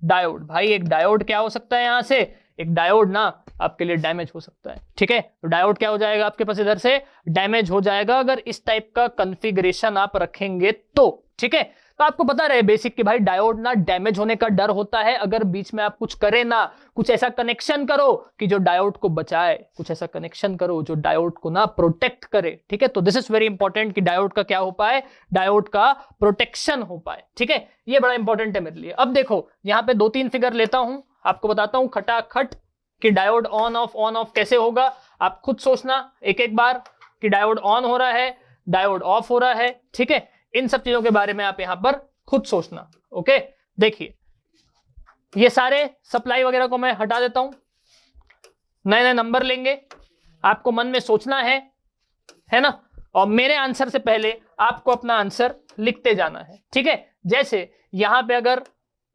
diode। भाई एक डायोड क्या हो सकता है, यहां से एक डायोड ना आपके लिए डैमेज हो सकता है, ठीक है। तो डायोड क्या हो जाएगा आपके पास, इधर से डैमेज हो जाएगा अगर इस टाइप का कॉन्फ़िगरेशन आप रखेंगे तो, ठीक है। तो आपको पता रहे बेसिक कि भाई डायोड ना डैमेज होने का डर होता है अगर बीच में आप कुछ करें ना, कुछ ऐसा कनेक्शन करो कि जो डायोड को बचाए, कुछ ऐसा कनेक्शन करो जो डायोड को ना प्रोटेक्ट करे, ठीक है। तो दिस इज वेरी इंपॉर्टेंट कि डायोड का क्या हो पाए, डायोड का प्रोटेक्शन हो पाए, ठीक है। ये बड़ा इंपॉर्टेंट है मेरे लिए। अब देखो यहां पे 2-3 फिगर लेता हूं, आपको बताता हूं खटाखट कि डायोड ऑन ऑफ कैसे होगा। आप खुद सोचना एक एक बार कि डायोड ऑन हो रहा है, डायोड ऑफ हो रहा है, ठीक है। इन सब चीजों के बारे में आप यहां पर खुद सोचना, ओके। देखिए ये सारे सप्लाई वगैरह को मैं हटा देता हूं, नए नए नंबर लेंगे, आपको मन में सोचना है ना, और मेरे आंसर से पहले आपको अपना आंसर लिखते जाना है, ठीक है। जैसे यहां पे अगर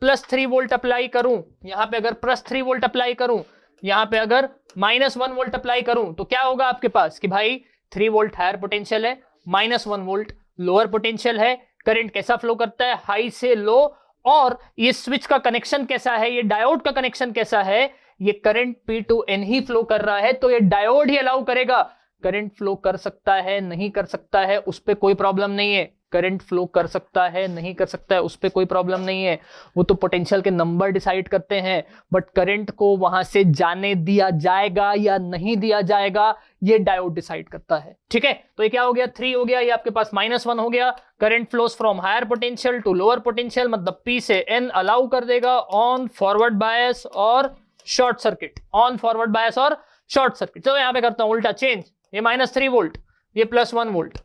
+3 वोल्ट अप्लाई करूं, यहां पे अगर +3 वोल्ट अप्लाई करूं, यहां पे अगर -1 वोल्ट अप्लाई करूं, तो क्या होगा आपके पास कि भाई 3 वोल्ट हायर पोटेंशियल है, -1 वोल्ट लोअर पोटेंशियल है। करंट कैसा फ्लो करता है, हाई से लो। और ये स्विच का कनेक्शन कैसा है, ये डायोड का कनेक्शन कैसा है, ये current P to N he flow कर रहा है, तो ये डायोड ही अलाउ करेगा। करंट फ्लो कर सकता है, नहीं कर सकता है, उस पर कोई प्रॉब्लम नहीं है। करंट फ्लो कर सकता है, नहीं कर सकता है, उस पर कोई प्रॉब्लम नहीं है। वो तो पोटेंशियल के नंबर डिसाइड करते हैं, बट करंट को वहां से जाने दिया जाएगा या नहीं दिया जाएगा ये डायोड डिसाइड करता है, ठीक है। तो ये क्या हो गया, 3 हो गया, ये आपके पास -1 हो गया। Current flows from higher potential to lower potential, मतलब P से N अलाउ कर देगा ऑन फॉरवर्ड बायस और short circuit, on forward bias और शॉर्ट सर्किट। चलो यहां पे करता हूं उल्टा चेंज, ये -3 वोल्ट, ये +1 वोल्ट,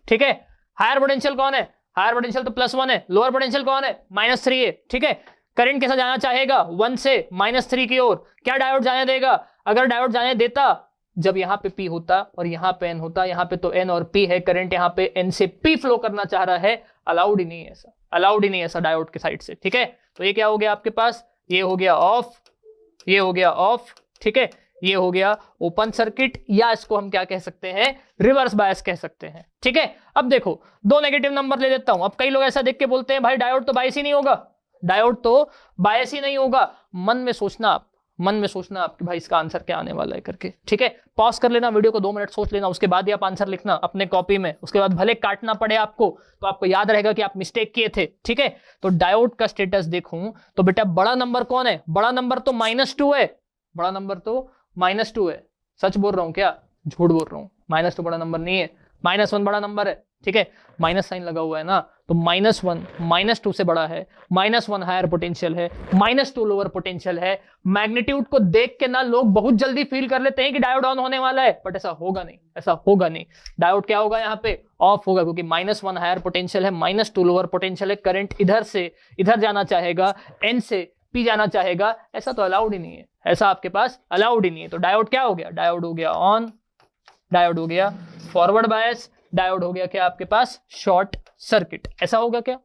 ठीक है। हायर पोटेंशियल कौन है, हायर पोटेंशियल तो +1 है, लोअर पोटेंशियल कौन है, -3 है, ठीक है। करंट कैसा जाना चाहेगा, 1 से -3 की ओर। क्या डायोड जाने देगा, अगर डायोड जाने देता जब यहां पे P होता और यहां पे N होता, यहां पे तो N और P है, करंट यहां पे N से P फ्लो करना चाह रहा है, अलाउड ही नहीं है ऐसा, अलाउड ही नहीं है ऐसा डायोड के साइड से, ठीक है। तो ये क्या हो गया आपके पास, ये हो गया ऑफ, ये हो गया ऑफ, ठीक है। ये हो गया ओपन सर्किट, या इसको हम क्या कह सकते हैं, रिवर्स बायस कह सकते हैं। ठीक है, अब देखो दो नेगेटिव नंबर ले लेता हूं। अब कई लोग ऐसा देख के बोलते हैं भाई डायोड तो बायस ही नहीं होगा, डायोड तो बायस ही नहीं होगा। मन में सोचना आप, मन में सोचना आप कि भाई इसका आंसर क्या आने वाला है करके। ठीक है, पॉज कर लेना वीडियो को, 2 मिनट सोच लेना, उसके बाद ही आप आंसर लिखना अपने कॉपी में। उसके बाद भले काटना पड़े आपको, तो आपको याद रहेगा कि आप मिस्टेक किए थे। ठीक है, तो डायोड का स्टेटस देखूं तो बेटा बड़ा नंबर कौन है, बड़ा नंबर तो -2 है, बड़ा नंबर तो -2 है। सच बोल रहा हूं क्या, झूठ बोल रहा हूं? -2 बड़ा नंबर नहीं है, -1 बड़ा नंबर है। ठीक है, माइनस साइन लगा हुआ है ना, तो -1 -2 से बड़ा है, -1 हायर पोटेंशियल है, -2 लोअर पोटेंशियल है। मैग्नीट्यूड को देख के ना लोग बहुत जल्दी फील कर लेते हैं कि डायोड ऑन होने वाला है, बट ऐसा होगा नहीं, ऐसा होगा नहीं। डायोड क्या होगा यहाँ पे, ऑफ होगा, क्योंकि -1 हायर पोटेंशियल है, -2 लोअर पोटेंशियल है। करंट इधर से इधर जाना चाहेगा, एन से पी जाना चाहेगा, ऐसा तो अलाउड ही नहीं है, ऐसा आपके पास अलाउड ही नहीं है। तो डायोड क्या हो गया, डायोड हो गया ऑन, डायोड हो गया फॉरवर्ड बायस, डायोड हो गया क्या आपके पास शॉर्ट सर्किट। ऐसा होगा क्या,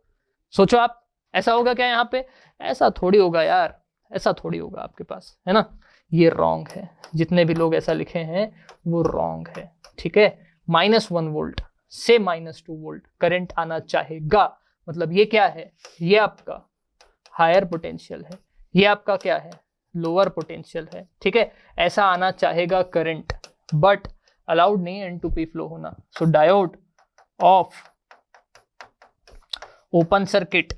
सोचो आप, ऐसा होगा क्या यहाँ पे? ऐसा थोड़ी होगा यार, ऐसा थोड़ी होगा आपके पास, है ना। ये रॉन्ग है, जितने भी लोग ऐसा लिखे हैं वो रॉन्ग है। ठीक है, -1 वोल्ट से -2 वोल्ट करंट आना चाहेगा, मतलब ये क्या है, ये आपका हायर पोटेंशियल है, ये आपका क्या है, लोअर पोटेंशियल है। ठीक है, ऐसा आना चाहेगा करंट, बट अलाउड नहीं है N2P फ्लो होना। So diode off, open circuit,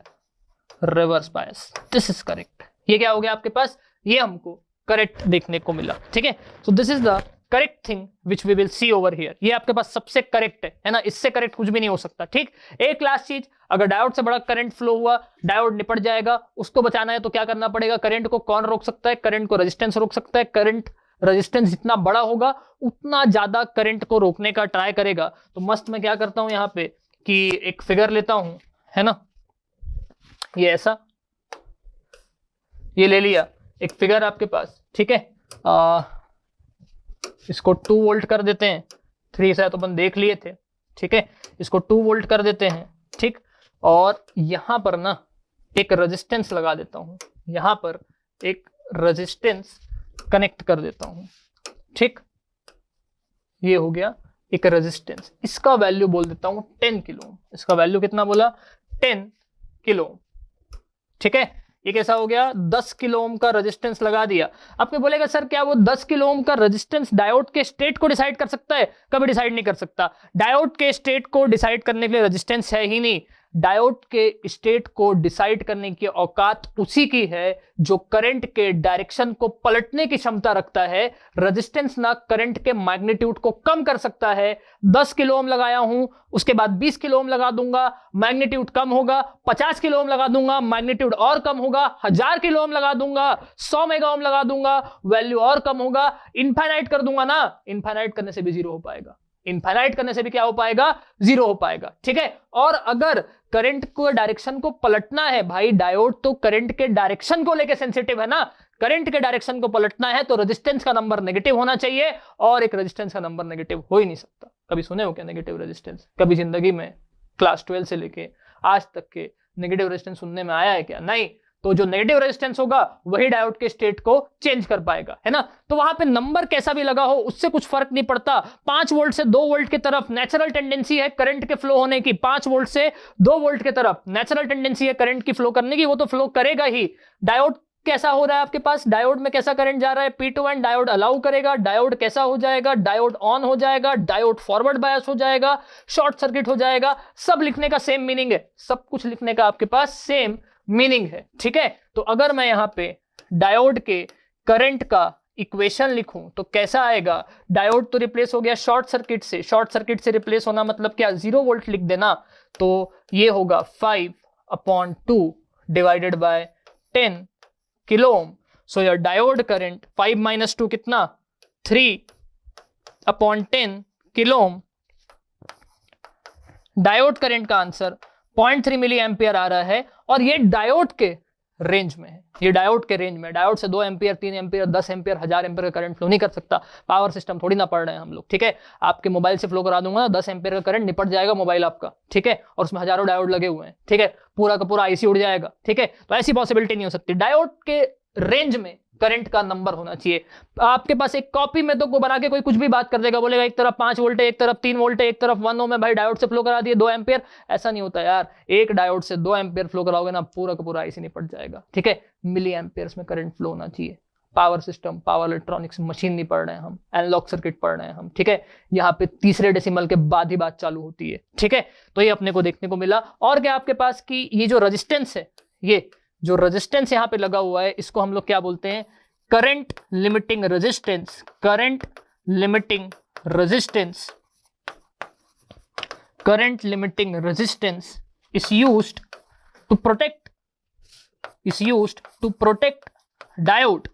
reverse bias, this is correct. ये क्या हो गया आपके पास, ये हमको करेक्ट देखने को मिला। ठीक है, so this is the correct thing which we will see over here. ये आपके पास सबसे करेक्ट है ना, इससे करेक्ट कुछ भी नहीं हो सकता। ठीक, एक लास्ट चीज, अगर डायोड से बड़ा करंट फ्लो हुआ, डायोड निपट जाएगा, उसको बचाना है तो क्या करना पड़ेगा, करंट को कौन रोक सकता है, करंट को रेजिस्टेंस रोक सकता है। करंट रेजिस्टेंस जितना बड़ा होगा उतना ज्यादा करंट को रोकने का ट्राई करेगा। तो मस्त मैं क्या करता हूं यहाँ पे कि एक फिगर लेता हूं, है ना, ये ऐसा, ये ले लिया एक फिगर आपके पास। ठीक है, इसको 2 वोल्ट कर देते हैं, 3 से तो अपन देख लिए थे। ठीक है, इसको 2 वोल्ट कर देते हैं। ठीक, और यहां पर ना एक रेजिस्टेंस लगा देता हूं, यहां पर एक रेजिस्टेंस कनेक्ट कर देता हूं। ठीक, ये हो गया एक रेजिस्टेंस, इसका वैल्यू बोल देता हूं 10 किलो। इसका वैल्यू कितना बोला, 10 किलो। ठीक है, ये कैसा हो गया, 10 किलो ओम का रेजिस्टेंस लगा दिया। आपको बोलेगा सर क्या वो 10 किलो ओम का रेजिस्टेंस डायोड के स्टेट को डिसाइड कर सकता है? कभी डिसाइड नहीं कर सकता। डायोड के स्टेट को डिसाइड करने के लिए रेजिस्टेंस है ही नहीं। डायोड के स्टेट को डिसाइड करने की औकात उसी की है जो करंट के डायरेक्शन को पलटने की क्षमता रखता है। रेजिस्टेंस ना करंट के मैग्नीट्यूड को कम कर सकता है। 10 किलो ओम लगाया हूं, उसके बाद 20 किलो ओम लगा दूंगा, मैग्नीट्यूड कम होगा। 50 किलो ओम लगा दूंगा, मैग्नीट्यूड और कम होगा। 1000 किलो ओम लगा दूंगा, 100 मेगा ओम लगा दूंगा, वैल्यू और कम होगा। इनफाइनाइट कर दूंगा ना, इनफाइनाइट करने से भी जीरो हो पाएगा। इनफाइनाइट करने से भी क्या हो पाएगा, जीरो हो पाएगा। ठीक है, और अगर करंट को डायरेक्शन को पलटना है, भाई डायोड तो करंट के डायरेक्शन को लेके सेंसिटिव है ना, करंट के डायरेक्शन को पलटना है तो रेजिस्टेंस का नंबर नेगेटिव होना चाहिए, और एक रेजिस्टेंस का नंबर नेगेटिव हो ही नहीं सकता। कभी सुने हो क्या नेगेटिव रेजिस्टेंस? कभी जिंदगी में क्लास 12 से लेके आज तक के नेगेटिव रेजिस्टेंस सुनने में आया है क्या? नहीं। तो जो नेगेटिव रेजिस्टेंस होगा वही डायोड के स्टेट को चेंज कर पाएगा, है ना। तो वहां पे नंबर कैसा भी लगा हो उससे कुछ फर्क नहीं पड़ता। 5 वोल्ट से 2 वोल्ट की तरफ नेचुरल टेंडेंसी है करंट के फ्लो होने की। 5 वोल्ट से 2 वोल्ट की तरफ नेचुरल टेंडेंसी है करंट की फ्लो करने की, वो तो फ्लो करेगा ही। डायोड कैसा हो रहा है आपके पास, डायोड में कैसा करंट जा रहा है, P2N डायोड अलाउ करेगा। डायोड कैसा हो जाएगा, डायोड ऑन हो जाएगा, डायोड फॉरवर्ड बायस हो जाएगा, शॉर्ट सर्किट हो जाएगा। सब लिखने का सेम मीनिंग है, सब कुछ लिखने का आपके पास सेम मीनिंग है। ठीक है, तो अगर मैं यहां पे डायोड के करंट का इक्वेशन लिखूं तो कैसा आएगा, डायोड तो रिप्लेस हो गया शॉर्ट सर्किट से, शॉर्ट सर्किट से रिप्लेस होना मतलब क्या, 0 वोल्ट लिख देना। तो ये होगा 5/2 divided by 10 kilo ohm. So your diode current 5 - 2 कितना, 3/10 किलो ओम। डायोड करंट का आंसर 0.3 मिली एम्पियर आ रहा है, और ये डायोड के रेंज में है, ये डायोड के रेंज में। डायोड से 2 एम्पियर, 3 एम्पियर, 10 एम्पियर, 1000 एम्पियर का करंट फ्लो नहीं कर सकता। पावर सिस्टम थोड़ी ना पढ़ रहे हैं हम लोग। ठीक है, आपके मोबाइल से फ्लो करा दूंगा ना, 10 एम्पियर का करंट निपट जाएगा मोबाइल आपका। ठीक है, और उसमें हजारों डायोड लगे हुए हैं। ठीक है, पूरा का पूरा आईसी उड़ जाएगा। ठीक है, तो ऐसी पॉसिबिलिटी नहीं हो सकती। डायोड के रेंज में करंट का नंबर होना चाहिए। आपके पास एक कॉपी में तो को बना के कोई कुछ भी बात कर देगा, बोलेगा एक तरफ 5 वोल्ट है, एक तरफ 3 वोल्ट है, एक तरफ 1 ओम है, भाई डायोड से फ्लो करा दिए 2 एम्पियर। ऐसा नहीं होता यार, एक डायोड से 2 एम्पियर फ्लो कराओगे ना, पूरा का पूरा आईसी निपट जाएगा। ठीक है, मिली एम्पियर्स में करंट फ्लो होना चाहिए। Power system, power electronics machine नहीं पढ़ रहे हैं हम, एनालॉग सर्किट पढ़ रहे हैं हम। ठीक है, यहाँ पे तीसरे डेसिमल के बाद ही बात चालू होती है। ठीक है, तो ये अपने को देखने को मिला। और क्या आपके पास की ये जो रेजिस्टेंस है, ये जो रेजिस्टेंस यहाँ पे लगा हुआ है, इसको हम लोग क्या बोलते हैं, current limiting resistance. Current limiting resistance, current limiting resistance is used to protect diode,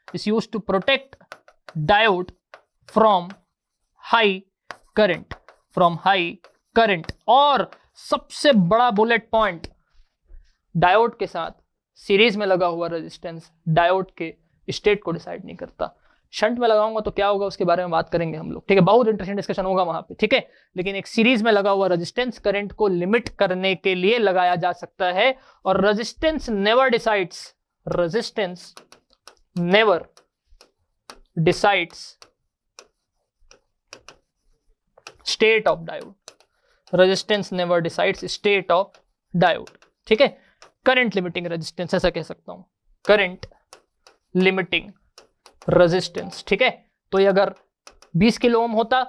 is used to protect diode from high current, from high current। और सबसे बड़ा बुलेट पॉइंट, डायोड के साथ सीरीज में लगा हुआ रेजिस्टेंस डायोड के state को डिसाइड नहीं करता। शंट में लगाऊंगा तो क्या होगा उसके बारे में बात करेंगे हम लोग। ठीक है, बहुत इंटरेस्टिंग डिस्कशन होगा वहां पे। ठीक है, लेकिन एक सीरीज में लगा हुआ रेजिस्टेंस करंट को लिमिट करने के लिए लगाया जा सकता है। और resistance never decides, resistance never decides state of diode, resistance never decides state of diode. ठीक है, करंट लिमिटिंग रेजिस्टेंस ऐसा कह सकता हूं, करंट लिमिटिंग रेजिस्टेंस। ठीक है, तो ये अगर 20 किलो ओम होता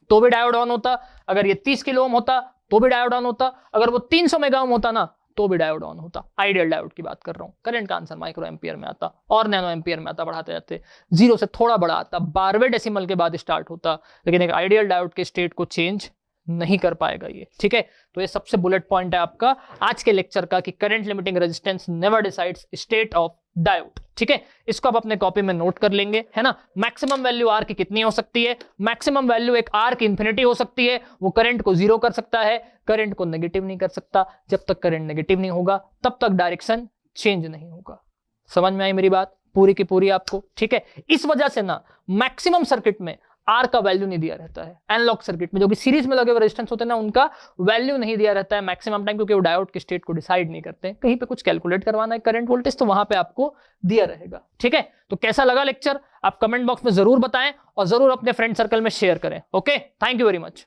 तो भी डायोड ऑन होता, अगर ये 30 किलो ओम होता तो भी डायोड ऑन होता, अगर वो 300 मेगा ओम होता ना तो भी डायोड ऑन होता। आइडियल डायोड की बात कर रहा हूं। करंट का आंसर माइक्रो एम्पियर में आता और नैनो एम्पियर में आता, बढ़ाते जाते 0 से थोड़ा बड़ा आता, 12वें डेसिमल के बाद स्टार्ट होता। लेकिन एक आइडियल डायोड के स्टेट को चेंज नहीं कर पाएगा ये। ठीक है, तो ये सबसे बुलेट पॉइंट है आपका आज के लेक्चर का कि current limiting resistance never decides state of diode. ठीक है, इसको आप अपने कॉपी में नोट कर लेंगे, है ना। मैक्सिमम वैल्यू आर की कितनी हो सकती है, मैक्सिमम वैल्यू एक आर की इंफिनिटी हो सकती है। वो करंट को 0 कर सकता है, करंट को नेगेटिव नहीं कर सकता। जब तक करंट नेगेटिव नहीं होगा तब तक डायरेक्शन चेंज नहीं होगा। समझ में आई मेरी बात पूरी की पूरी आपको। ठीक है, इस वजह से ना मैक्सिमम सर्किट में आर का वैल्यू नहीं दिया रहता है। एनालॉग सर्किट में जो कि सीरीज में लगे हुए रेजिस्टेंस होते हैं ना, उनका वैल्यू नहीं दिया रहता है मैक्सिमम टाइम, क्योंकि वो डायोड के स्टेट को डिसाइड नहीं करते हैं। कहीं पे कुछ कैलकुलेट करवाना है करंट वोल्टेज तो वहां पे आपको दिया रहेगा। ठीक है, तो कैसा लगा लेक्चर आप कमेंट बॉक्स में जरूर बताएं और जरूर अपने फ्रेंड सर्कल में शेयर करें। Okay, thank you very much.